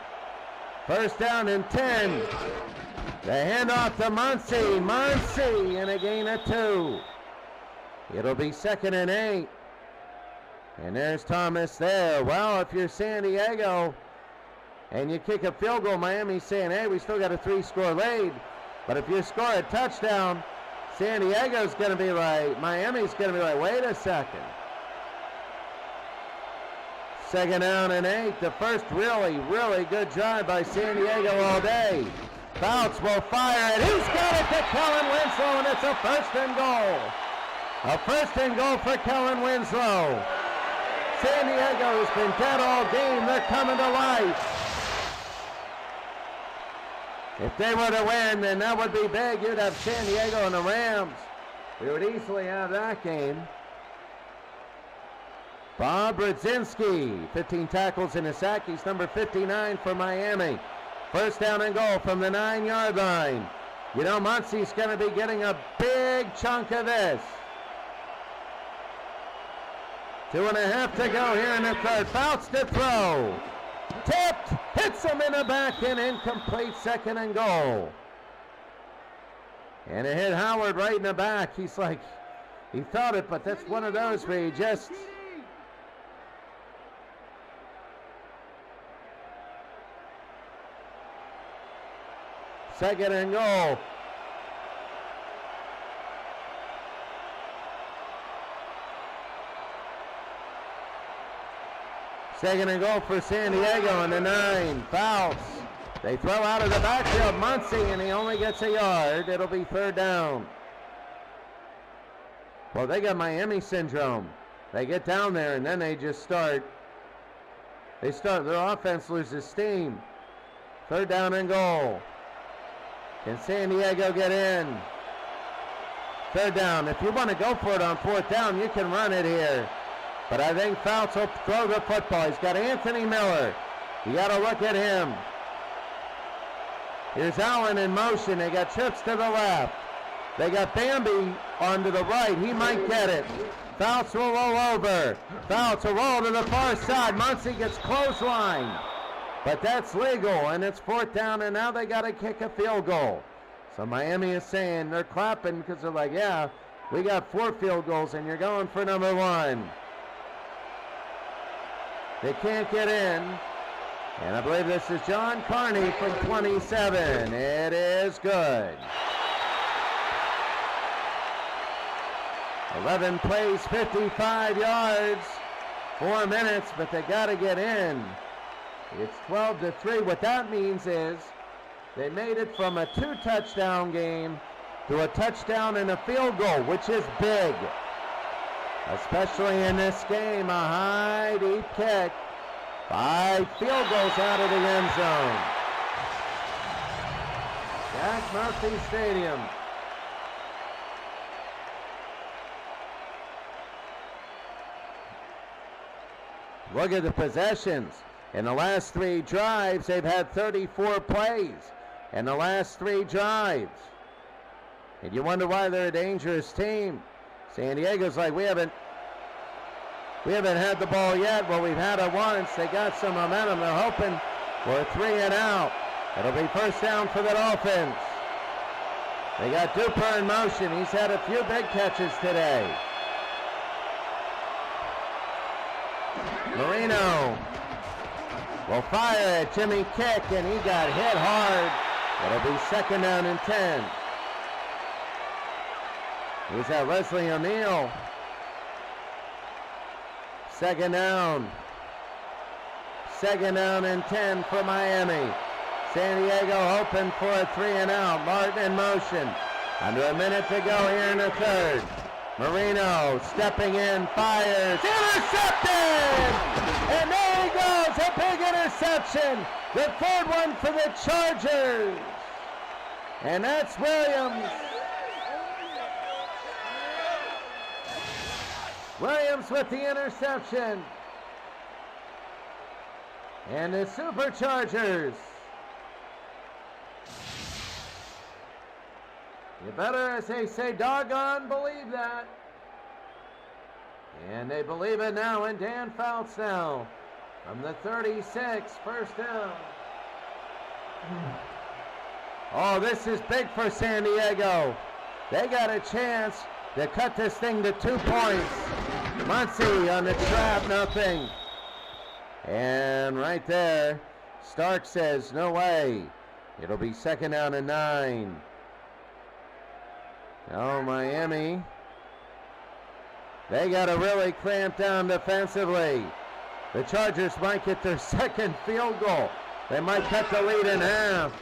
First down and 10. The handoff to Muncie. Muncie and a gain of 2. It'll be 2nd and 8. And there's Thomas there. Well, if you're San Diego and you kick a field goal, Miami's saying, hey, we still got a 3-score lead. But if you score a touchdown, San Diego's going to be like, Miami's going to be like, wait a second. 2nd down and 8. The first really, really good drive by San Diego all day. Fouts will fire it. He's got it to Kellen Winslow, and it's a 1st and goal. A 1st and goal for Kellen Winslow. San Diego's been dead all game. They're coming to life. If they were to win, then that would be big. You'd have San Diego and the Rams. We would easily have that game. Bob Brzezinski, 15 tackles and a sack. He's number 59 for Miami. First down and goal from the 9-yard line. You know, Muncie's going to be getting a big chunk of this. 2.5 to go here in the third. Fouts to throw. Tipped, hits him in the back and incomplete, 2nd and goal. And it hit Howard right in the back. He's like, he thought it, but that's one of those where he just... Second and goal. Second and goal for San Diego on the 9. Fouts. They throw out of the backfield. Muncie, and he only gets a yard. It'll be 3rd down. Well, they got Miami syndrome. They get down there, and then they just start. Their offense loses steam. 3rd down and goal. Can San Diego get in? 3rd down. If you want to go for it on 4th down, you can run it here. But I think Fouts will throw the football. He's got Anthony Miller. You got to look at him. Here's Allen in motion. They got trips to the left. They got Bambi onto the right. He might get it. Fouts will roll over. Fouts will roll to the far side. Muncie gets clothesline. But that's legal, and it's 4th down, and now they got to kick a field goal. So Miami is saying, they're clapping because they're like, yeah, we got 4 field goals, and you're going for number 1. They can't get in. And I believe this is John Carney from 27. It is good. 11 plays, 55 yards, 4 minutes, but they got to get in. It's 12-3. What that means is they made it from a 2-touchdown game to a touchdown and a field goal, which is big. Especially in this game, a high, deep kick. 5 field goals out of the end zone. Jack Murphy Stadium. Look at the possessions. In the last 3 drives, they've had 34 plays in the last 3 drives. And you wonder why they're a dangerous team. San Diego's like, we haven't had the ball yet. Well, we've had it once. They got some momentum. They're hoping for a 3 and out. It'll be 1st down for the Dolphins. They got Duper in motion. He's had a few big catches today. Marino will fire at Jimmy Kick, and he got hit hard. It'll be 2nd down and 10. Here's that Leslie O'Neal. 2nd down. 2nd down and 10 for Miami. San Diego hoping for a 3 and out. Martin in motion. Under a minute to go here in the 3rd. Marino stepping in, fires, intercepted! And there he goes, a big interception. The 3rd one for the Chargers. And that's Williams. Williams with the interception. And the Superchargers. You better, as they say, doggone believe that. And they believe it now, and Dan Fouts now from the 36, 1st down. Oh, this is big for San Diego. They got a chance to cut this thing to 2 points. Muncie on the trap, nothing. And right there, Stark says, no way. It'll be 2nd down and 9. Oh, Miami. They got to really clamp down defensively. The Chargers might get their 2nd field goal. They might cut the lead in half.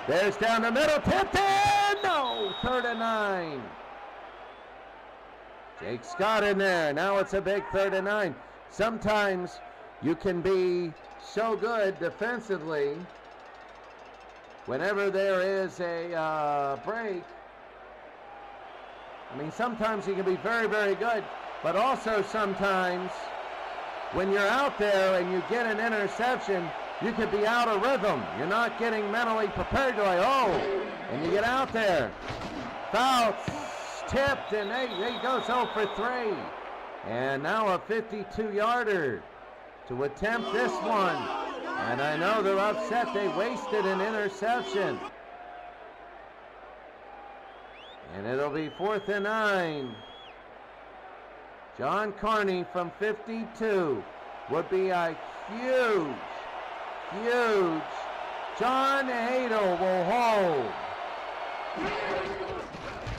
There's down the middle, tipped in! No, 3rd and 9. Jake Scott in there. Now it's a big 3rd and 9. Sometimes you can be so good defensively whenever there is a break. I mean, sometimes you can be very, very good, but also sometimes when you're out there and you get an interception, you could be out of rhythm. You're not getting mentally prepared. You're like, oh, and you get out there. Fouts tipped, and he goes 0 for 3. And now a 52-yarder to attempt this one. And I know they're upset. They wasted an interception. And it'll be 4th and 9. John Carney from 52 would be a huge. John Hadel will hold.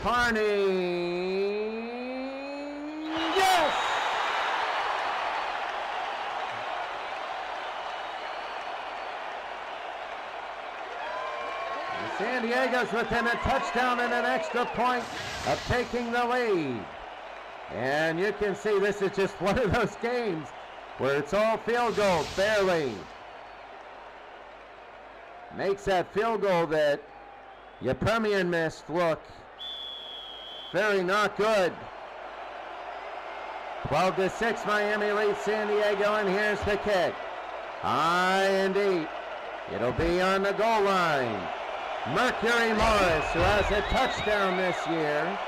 Carney. Yes! San Diego's within a touchdown and an extra point of taking the lead. And you can see this is just one of those games where it's all field goals, barely. Makes that field goal that your Premier missed look very not good. 12-6, Miami leads San Diego, and here's the kick. High and deep. It'll be on the goal line. Mercury Morris, who has a touchdown this year.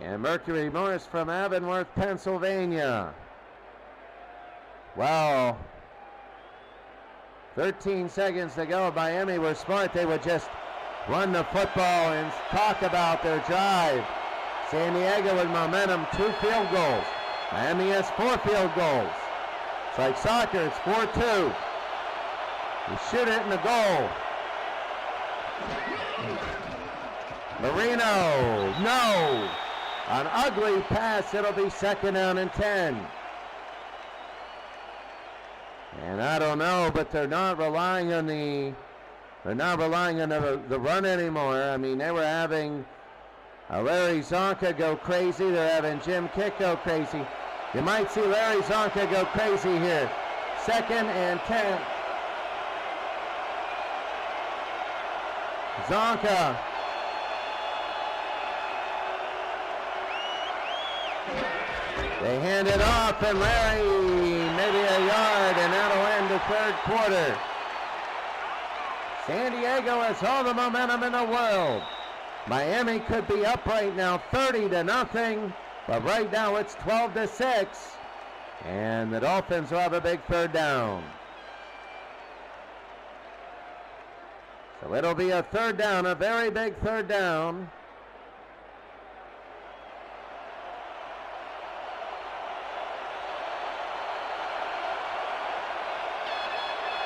And Mercury Morris from Avonworth, Pennsylvania. Wow. 13 seconds to go. Miami were smart. They would just run the football and talk about their drive. San Diego with momentum, 2 field goals. Miami has 4 field goals. It's like soccer, it's 4-2. You shoot it in the goal. Marino, no. An ugly pass, it'll be 2nd down and 10. And I don't know, but they're not relying on the run anymore. I mean, they were having Larry Zonka go crazy. They're having Jim Kick go crazy. You might see Larry Zonka go crazy here. 2nd and 10. Zonka. They hand it off, and Larry, maybe a yard, and that'll end the 3rd quarter. San Diego has all the momentum in the world. Miami could be up right now 30-0, but right now it's 12-6, and the Dolphins will have a big 3rd down. So it'll be a 3rd down, a very big 3rd down.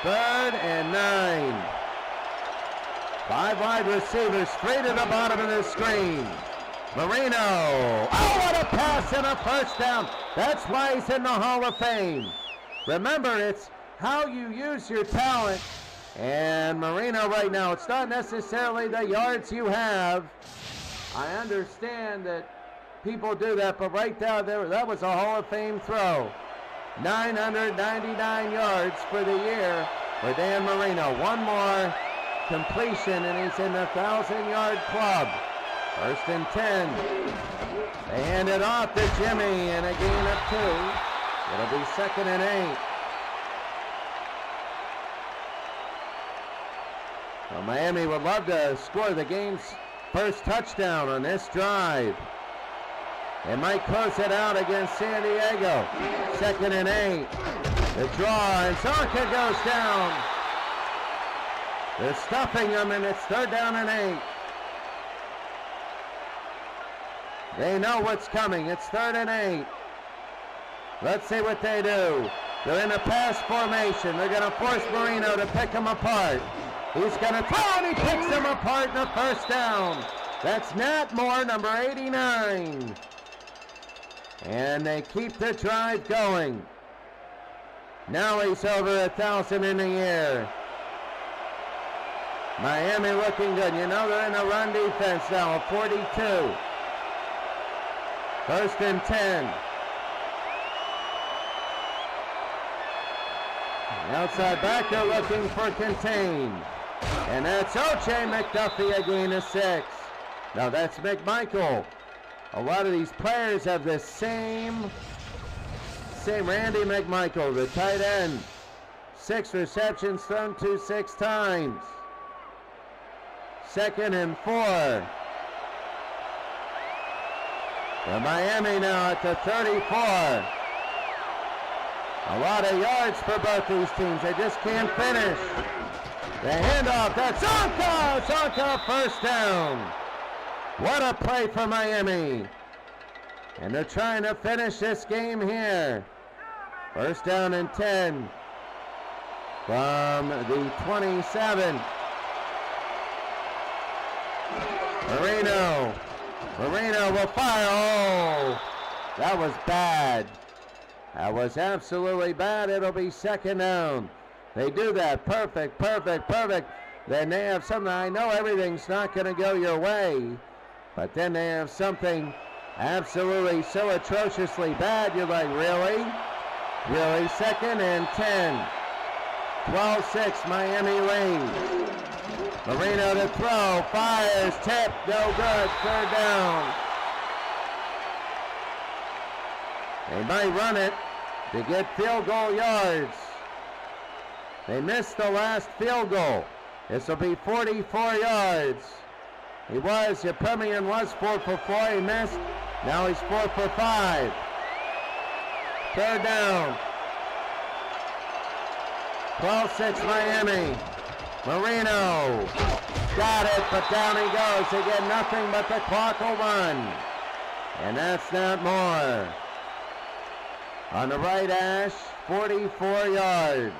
Third and 9. 5 wide receivers, 3 to the bottom of the screen. Marino. Oh, what a pass and a 1st down. That's why he's in the Hall of Fame. Remember, it's how you use your talent. And Marino right now, it's not necessarily the yards you have. I understand that people do that, but right there, that was a Hall of Fame throw. 999 yards for the year for Dan Marino. One more completion, and he's in the 1,000-yard club. 1st and 10. They hand it off to Jimmy, and a gain of 2. It'll be 2nd and 8. Well, Miami would love to score the game's first touchdown on this drive. They might close it out against San Diego. 2nd and 8. The draw, and Zonka goes down. They're stuffing him, and it's 3rd down and 8. They know what's coming. It's 3rd and 8. Let's see what they do. They're in a pass formation. They're going to force Marino to pick them apart. He's going to throw, and he picks them apart in the 1st down. That's Nat Moore, number 89. And they keep the drive going. Now he's over 1,000 in the air. Miami looking good. You know they're in a run defense now, 42. 1st and 10. The outside backer looking for contain. And that's O.J. McDuffie, a gain of 6. Now that's McMichael. A lot of these players have the same Randy McMichael, the tight end. 6 receptions thrown to 6 times. 2nd and 4. For Miami now at the 34. A lot of yards for both these teams. They just can't finish. The handoff, that's Zonka! Zonka, 1st down. What a play for Miami. And they're trying to finish this game here. 1st down and 10 from the 27. Marino will fire. Oh, that was bad. That was absolutely bad. It'll be 2nd down. They do that. Perfect. Then they have something. I know everything's not going to go your way, but then they have something absolutely so atrociously bad. You're like, really? 2nd and 10. 12-6, Miami leads. Marino to throw, fires, tip, no good, 3rd down. They might run it to get field goal yards. They missed the last field goal. This will be 44 yards. Permian was 4 for 4. He missed. Now he's 4 for 5. Third down. 12-6 Miami. Marino got it, but down he goes. They get nothing, but the clock will run. And that's not more. On the right hash, 44 yards.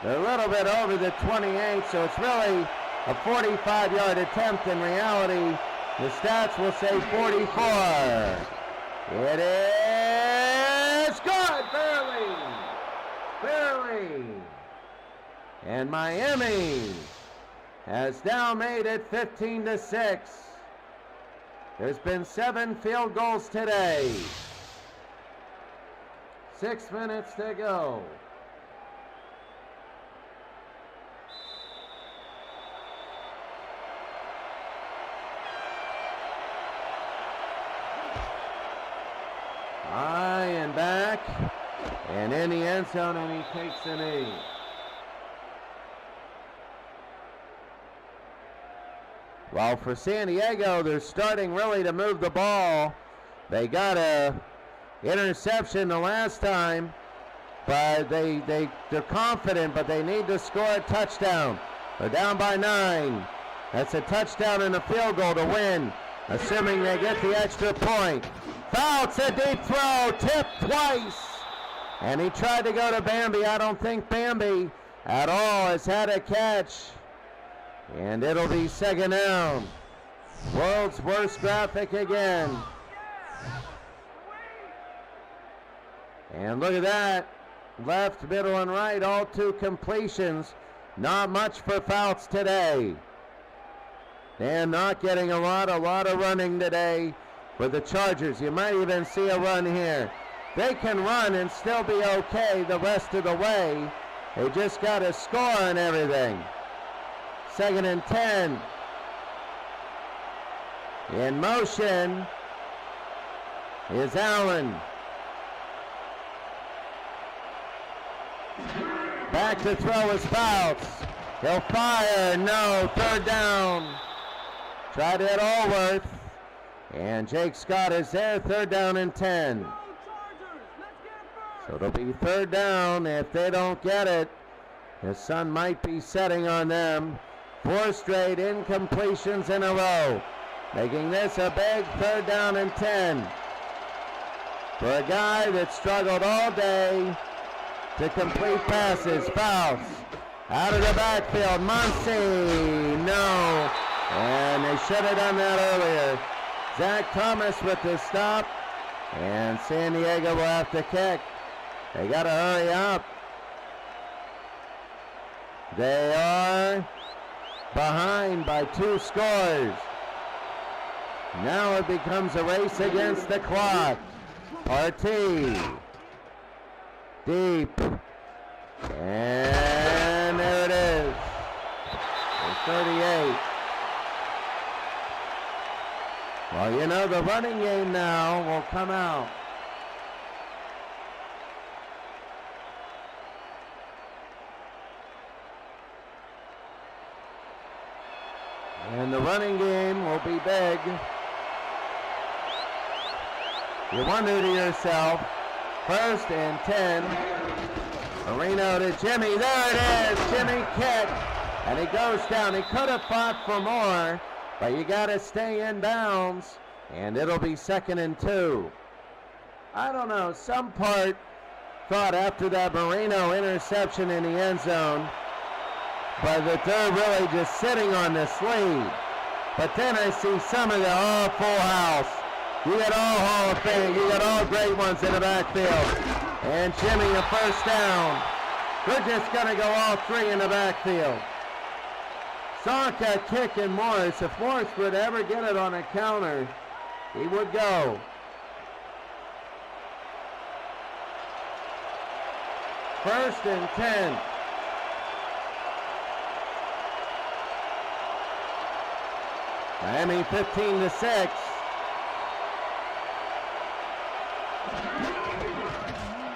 They're a little bit over the 28, so it's really a 45-yard attempt. In reality, the stats will say 44. It is good, barely. And Miami has now made it 15-6. There's been 7 field goals today. 6 minutes to go. High and back, and in the end zone, and he takes the knee. Well, for San Diego, they're starting really to move the ball. They got a interception the last time, but they're confident, but they need to score a touchdown. They're down by 9. That's a touchdown and a field goal to win, assuming they get the extra point. Fouts, a deep throw, tipped twice. And he tried to go to Bambi. I don't think Bambi at all has had a catch. And it'll be second down. World's worst graphic again. And look at that. Left, middle, and right, all 2 completions. Not much for Fouts today. And not getting a lot of running today for the Chargers. You might even see a run here. They can run and still be okay the rest of the way. They just got to score and everything. 2nd and 10. In motion is Allen. Back to throw is Fouts. He'll fire. No. 3rd down. Tried to hit Allworth. And Jake Scott is there. 3rd down and 10. So it'll be 3rd down. If they don't get it, the sun might be setting on them. 4 straight incompletions in a row, making this a big 3rd down and 10. For a guy that struggled all day to complete passes. Fouts out of the backfield. Muncy, no. And they should have done that earlier. Zach Thomas with the stop. And San Diego will have to kick. They got to hurry up. They are behind by 2 scores. Now it becomes a race against the clock. Partee. Deep. And there it is. It's 38. Well, you know, the running game now will come out. And the running game will be big. You wonder to yourself, 1st and 10. Marino to Jimmy. There it is. Jimmy kick. And he goes down. He could have fought for more, but you got to stay in bounds. And it'll be 2nd and 2. I don't know. Some part thought after that Marino interception in the end zone, but that they're really just sitting on this lead. But then I see some of the full house. You got all Hall of Fame. You got all great ones in the backfield. And Jimmy, a 1st down. We're just going to go all 3 in the backfield. Sonka kicking Morris. If Morris would ever get it on a counter, he would go. First and 10. Miami 15-6.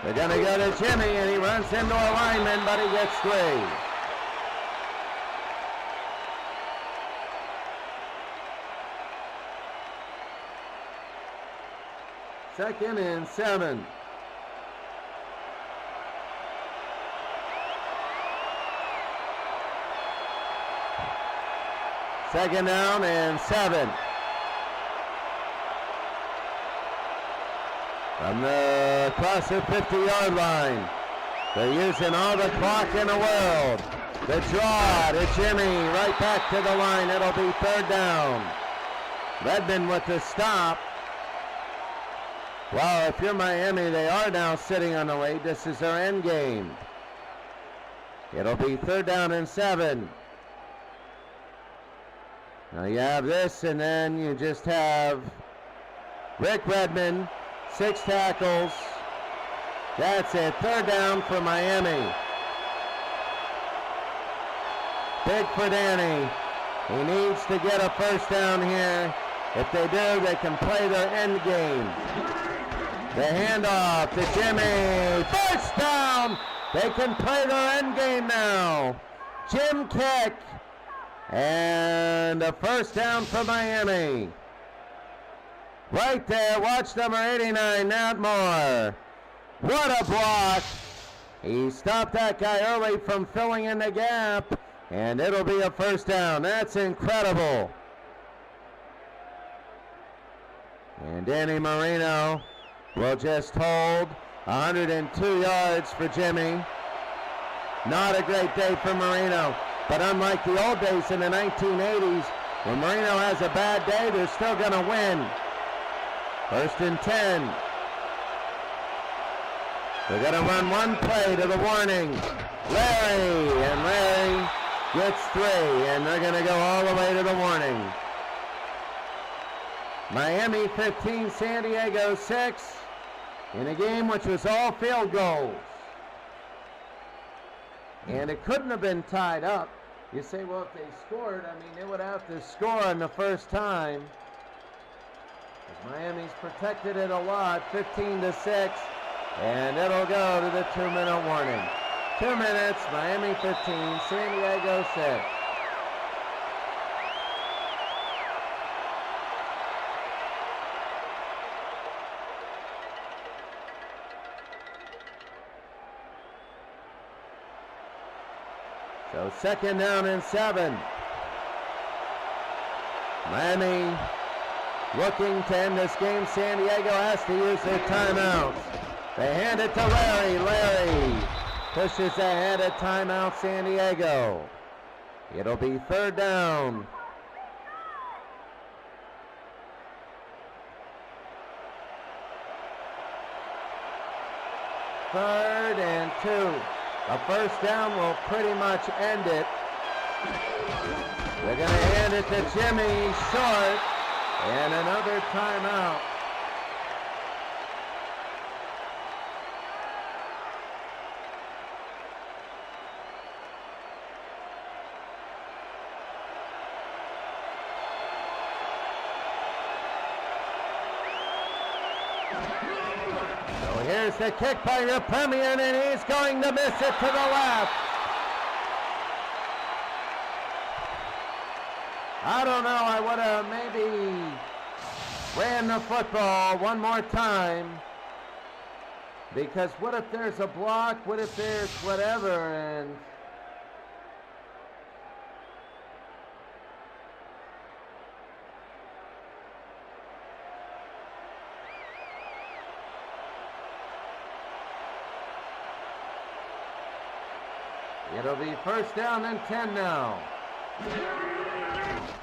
They're going to go to Jimmy, and he runs into a lineman, but he gets 3. Second and 7. Second down and 7. From the across the 50-yard line. They're using all the clock in the world. The draw to Jimmy, right back to the line. It'll be 3rd down. Redmond with the stop. Well, if you're Miami, they are now sitting on the lead. This is their end game. It'll be 3rd down and 7. Now you have this, and then you just have Rick Redmond, 6 tackles. That's it. 3rd down for Miami. Big for Danny. He needs to get a 1st down here. If they do, they can play their end game. The handoff to Jimmy. 1st down. They can play their end game now. Jim kick. And a 1st down for Miami. Right there, watch number 89, Nat Moore. What a block. He stopped that guy early from filling in the gap, and it'll be a 1st down. That's incredible. And Danny Marino will just hold. 102 yards for Jimmy. Not a great day for Marino, but unlike the old days in the 1980s, when Marino has a bad day, they're still going to win. 1st and 10. They're going to run one play to the warning. Larry gets 3, and they're going to go all the way to the warning. Miami 15, San Diego 6, in a game which was all field goals. And it couldn't have been tied up. You say, well, if they scored, I mean, they would have to score on the 1st time. Miami's protected it a lot, 15-6, and it'll go to the 2-minute warning. 2 minutes, Miami 15, San Diego 6. So 2nd down and 7. Miami looking to end this game. San Diego has to use their timeouts. They hand it to Larry. Larry pushes ahead at timeout, San Diego. It'll be 3rd down. Third and 2. A 1st down will pretty much end it. They're going to hand it to Jimmy, short, and another timeout. So here's the kick by your Premier, and he's going to miss it to the left. I don't know, I would have maybe ran the football one more time, because what if there's a block, what if there's whatever, and it'll be 1st down and 10 now.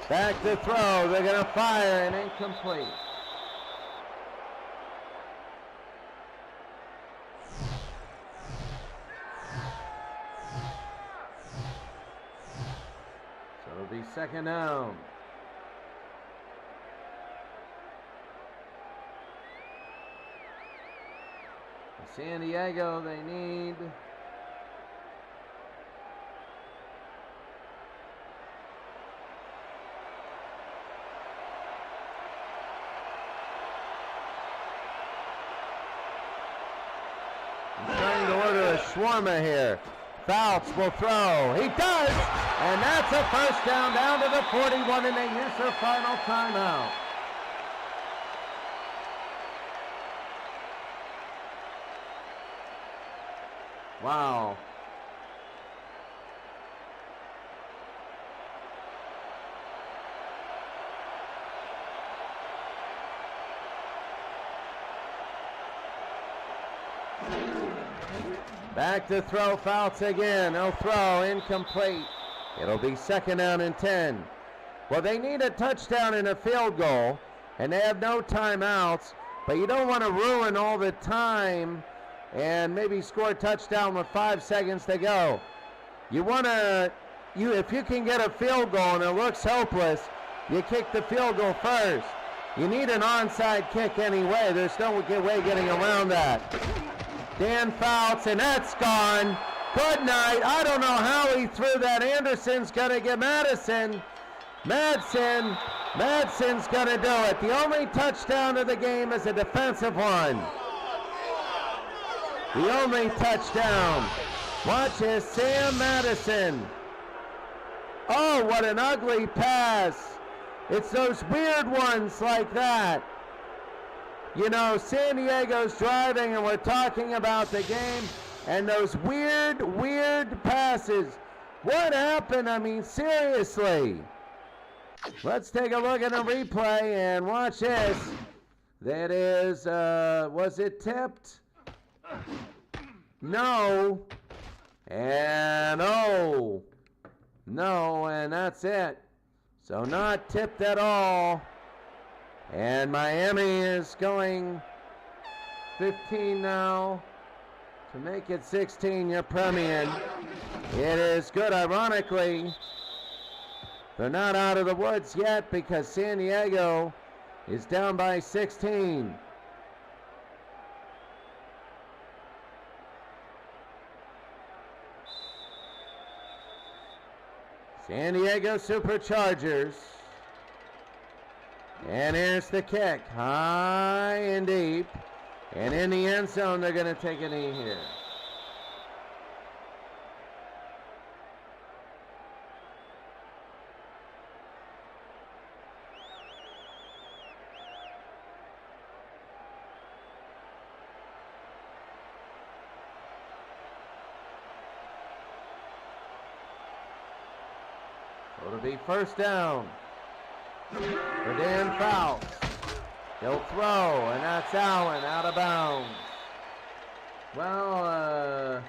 Back to throw. They're going to fire and incomplete. So it'll be 2nd down. San Diego, they need shawarma here. Fouts will throw. He does! And that's a first down to the 41, and they use their final timeout. Wow. Back to throw, Fouts again. He'll throw, incomplete. It'll be 2nd down and 10. Well, they need a touchdown and a field goal, and they have no timeouts, but you don't want to ruin all the time and maybe score a touchdown with 5 seconds to go. You want to, if you can get a field goal and it looks hopeless, you kick the field goal first. You need an onside kick anyway. There's no way getting around that. Dan Fouts, and that's gone. Good night. I don't know how he threw that. Anderson's going to get Madison's going to do it. The only touchdown of the game is a defensive one. The only touchdown. Watch this, Sam Madison. Oh, what an ugly pass. It's those weird ones like that. You know, San Diego's driving and we're talking about the game, and those weird passes. What happened? I mean, seriously. Let's take a look at the replay and watch this. That is, was it tipped? No. And oh. No, and that's it. So not tipped at all. And Miami is going 15 now to make it 16. You're premiering. It is good. Ironically, they're not out of the woods yet because San Diego is down by 16. San Diego Superchargers. And here's the kick. High and deep. And in the end zone, they're going to take a knee here. So it'll be 1st down for Dan Fouts. He'll throw, and that's Allen out of bounds. Well,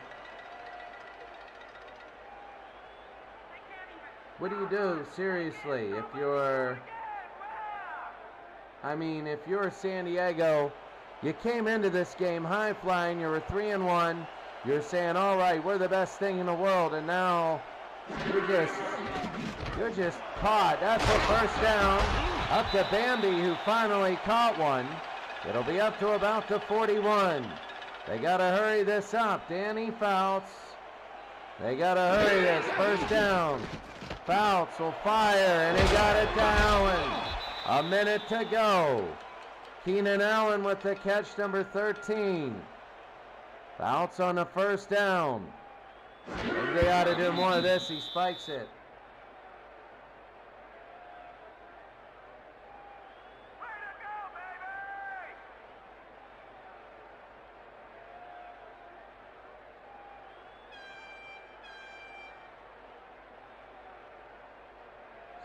what do you do, seriously, if you're San Diego, you came into this game high flying, you were 3-1, you're saying, all right, we're the best thing in the world, and now you're just caught. That's a 1st down. Up to Bambi, who finally caught one. It'll be up to about the 41. They got to hurry this up. Danny Fouts. They got to hurry this. 1st down. Fouts will fire, and he got it to Allen. A minute to go. Keenan Allen with the catch, number 13. Fouts on the 1st down. Maybe they ought to do more of this. He spikes it.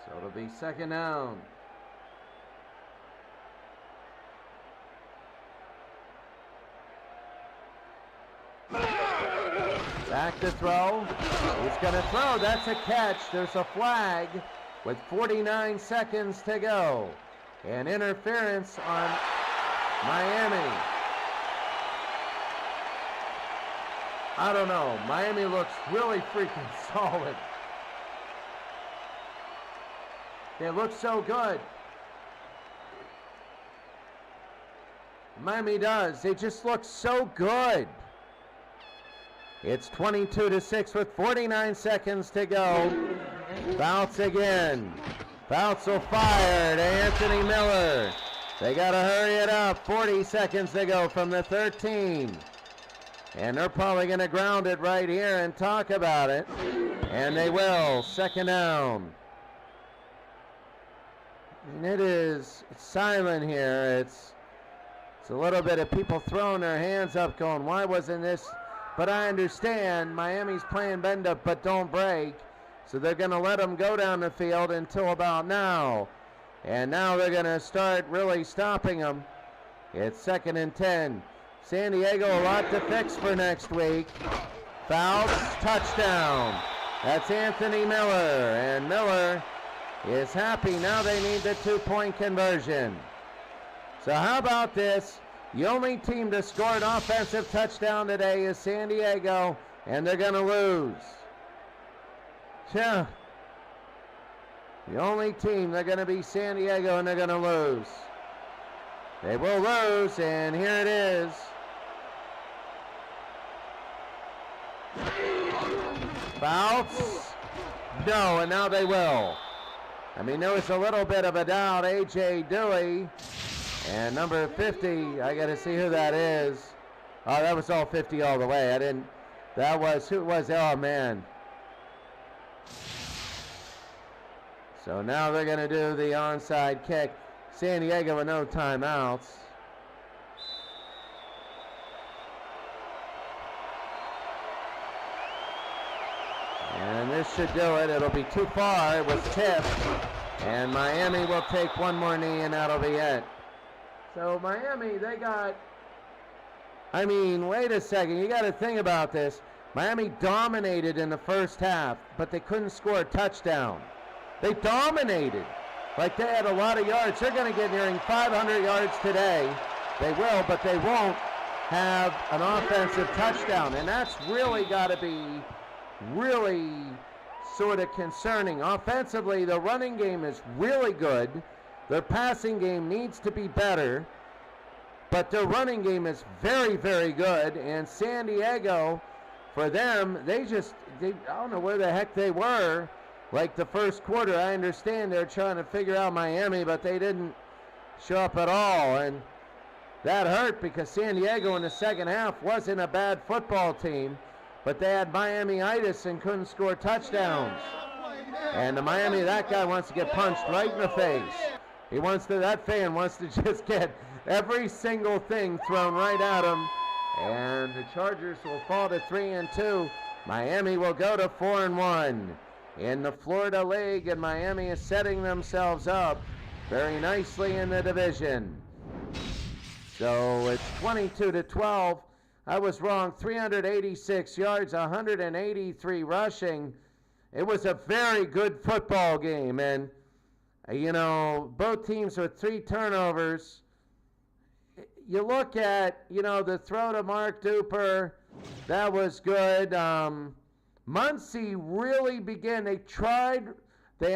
So it'll be 2nd down. Back to throw. He's going to throw. That's a catch. There's a flag with 49 seconds to go. And interference on Miami. I don't know. Miami looks really freaking solid. They look so good. Miami does. They just look so good. It's 22-6 with 49 seconds to go. Fouts again. Fouts will fire to Anthony Miller. They got to hurry it up. 40 seconds to go from the 13. And they're probably going to ground it right here and talk about it. And they will. Second down. And it's silent here. It's a little bit of people throwing their hands up going, why wasn't this? But I understand Miami's playing bend up but don't break. So they're going to let them go down the field until about now. And now they're going to start really stopping them. It's 2nd and 10. San Diego, a lot to fix for next week. Fouts, touchdown. That's Anthony Miller. And Miller is happy. Now they need the 2-point conversion. So how about this? The only team to score an offensive touchdown today is San Diego, and they're going to lose. Yeah. The only team, they're going to be San Diego, and they're going to lose. They will lose, and here it is. Fouts? No, and now they will. I mean, there was a little bit of a doubt. A.J. Dewey and number 50, I got to see who that is. Oh, that was all 50 all the way. That was, who was, oh man. So now they're going to do the onside kick. San Diego with no timeouts. And this should do it. It'll be too far. It was tipped. And Miami will take one more knee, and that'll be it. So Miami, they got, I mean, wait a second. You got to think about this. Miami dominated in the first half, but they couldn't score a touchdown. They dominated. Like they had a lot of yards. They're going to get nearing 500 yards today. They will, but they won't have an offensive touchdown. And that's really got to be really sort of concerning. Offensively, the running game is really good. Their passing game needs to be better. But their running game is very, very good. And San Diego, for them, I don't know where the heck they were. Like the first quarter, I understand they're trying to figure out Miami, but they didn't show up at all. And that hurt because San Diego in the second half wasn't a bad football team, but they had Miami-itis and couldn't score touchdowns. And the Miami, that guy wants to get punched right in the face. That fan wants to just get every single thing thrown right at him. And the Chargers will fall to 3-2. Miami will go to 4-1. In the Florida League, and Miami is setting themselves up very nicely in the division. So it's 22-12. I was wrong. 386 yards, 183 rushing. It was a very good football game, and you know, both teams with 3 turnovers. You look at, you know, the throw to Mark Duper, that was good. Muncie really began. They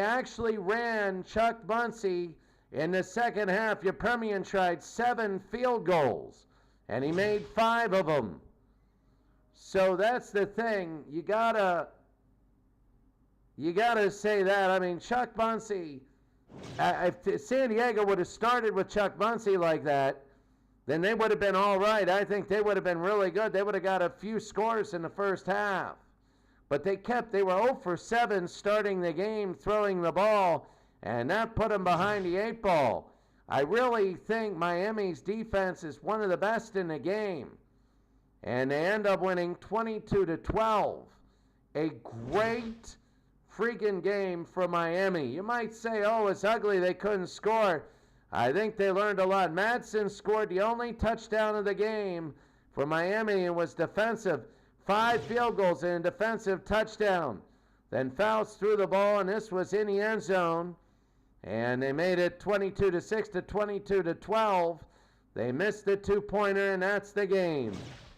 actually ran Chuck Muncie in the second half. Yepermian tried 7 field goals, and he made 5 of them. So that's the thing. You gotta say that. I mean, Chuck Muncie, if San Diego would have started with Chuck Muncie like that, then they would have been all right. I think they would have been really good. They would have got a few scores in the first half. But they were 0 for 7 starting the game, throwing the ball, and that put them behind the 8 ball. I really think Miami's defense is one of the best in the game. And they end up winning 22-12. A great freaking game for Miami. You might say, oh, it's ugly, they couldn't score. I think they learned a lot. Madsen scored the only touchdown of the game for Miami and was defensive. 5 field goals and a defensive touchdown. Then Fouts threw the ball, and this was in the end zone. And they made it 22-6 to 22-12. They missed the 2-pointer, and that's the game.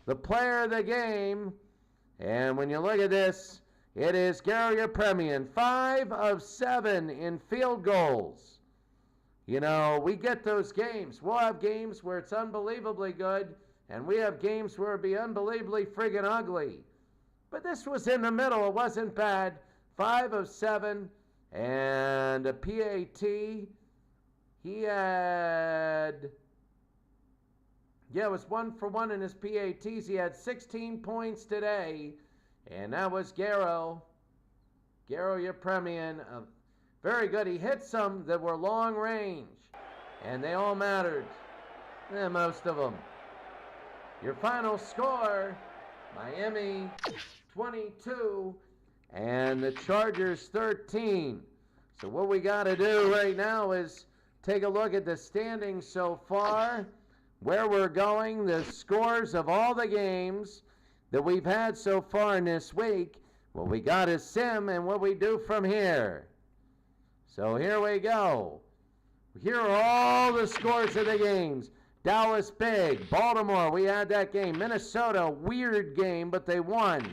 The player of the game, and when you look at this, it is Gary Yepermian. 5 of 7 in field goals. You know, we get those games. We'll have games where it's unbelievably good, and we have games where it'd be unbelievably friggin' ugly. But this was in the middle. It wasn't bad. 5 of 7. And a PAT. He had Yeah, it was 1 for 1 in his PATs. He had 16 points today, and that was Garo Yepremian. Very good. He hit some that were long range, and they all mattered. Most of them. Your final score, Miami 22 and the Chargers 13. So what we got to do right now is take a look at the standings so far, where we're going, the scores of all the games that we've had so far in this week, what we got is sim and what we do from here. So here we go. Here are all the scores of the games. Dallas big. Baltimore, we had that game. Minnesota, weird game, but they won.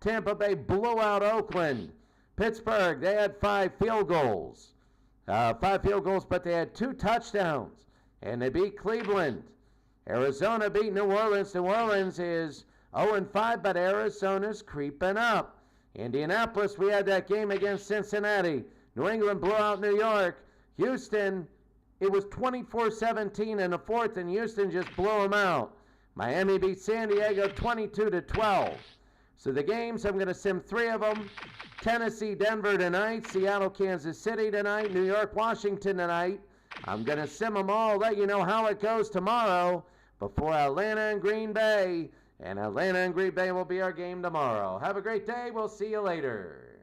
Tampa Bay blew out Oakland. Pittsburgh, they had 5 field goals. 5 field goals, but they had 2 touchdowns. And they beat Cleveland. Arizona beat New Orleans. New Orleans is 0-5, but Arizona's creeping up. Indianapolis, we had that game against Cincinnati. New England blew out New York. Houston, it was 24-17 in the fourth, and Houston just blew them out. Miami beat San Diego 22-12. So the games, I'm going to sim 3 of them. Tennessee, Denver tonight. Seattle, Kansas City tonight. New York, Washington tonight. I'm going to sim them all, let you know how it goes tomorrow before Atlanta and Green Bay. And Atlanta and Green Bay will be our game tomorrow. Have a great day. We'll see you later.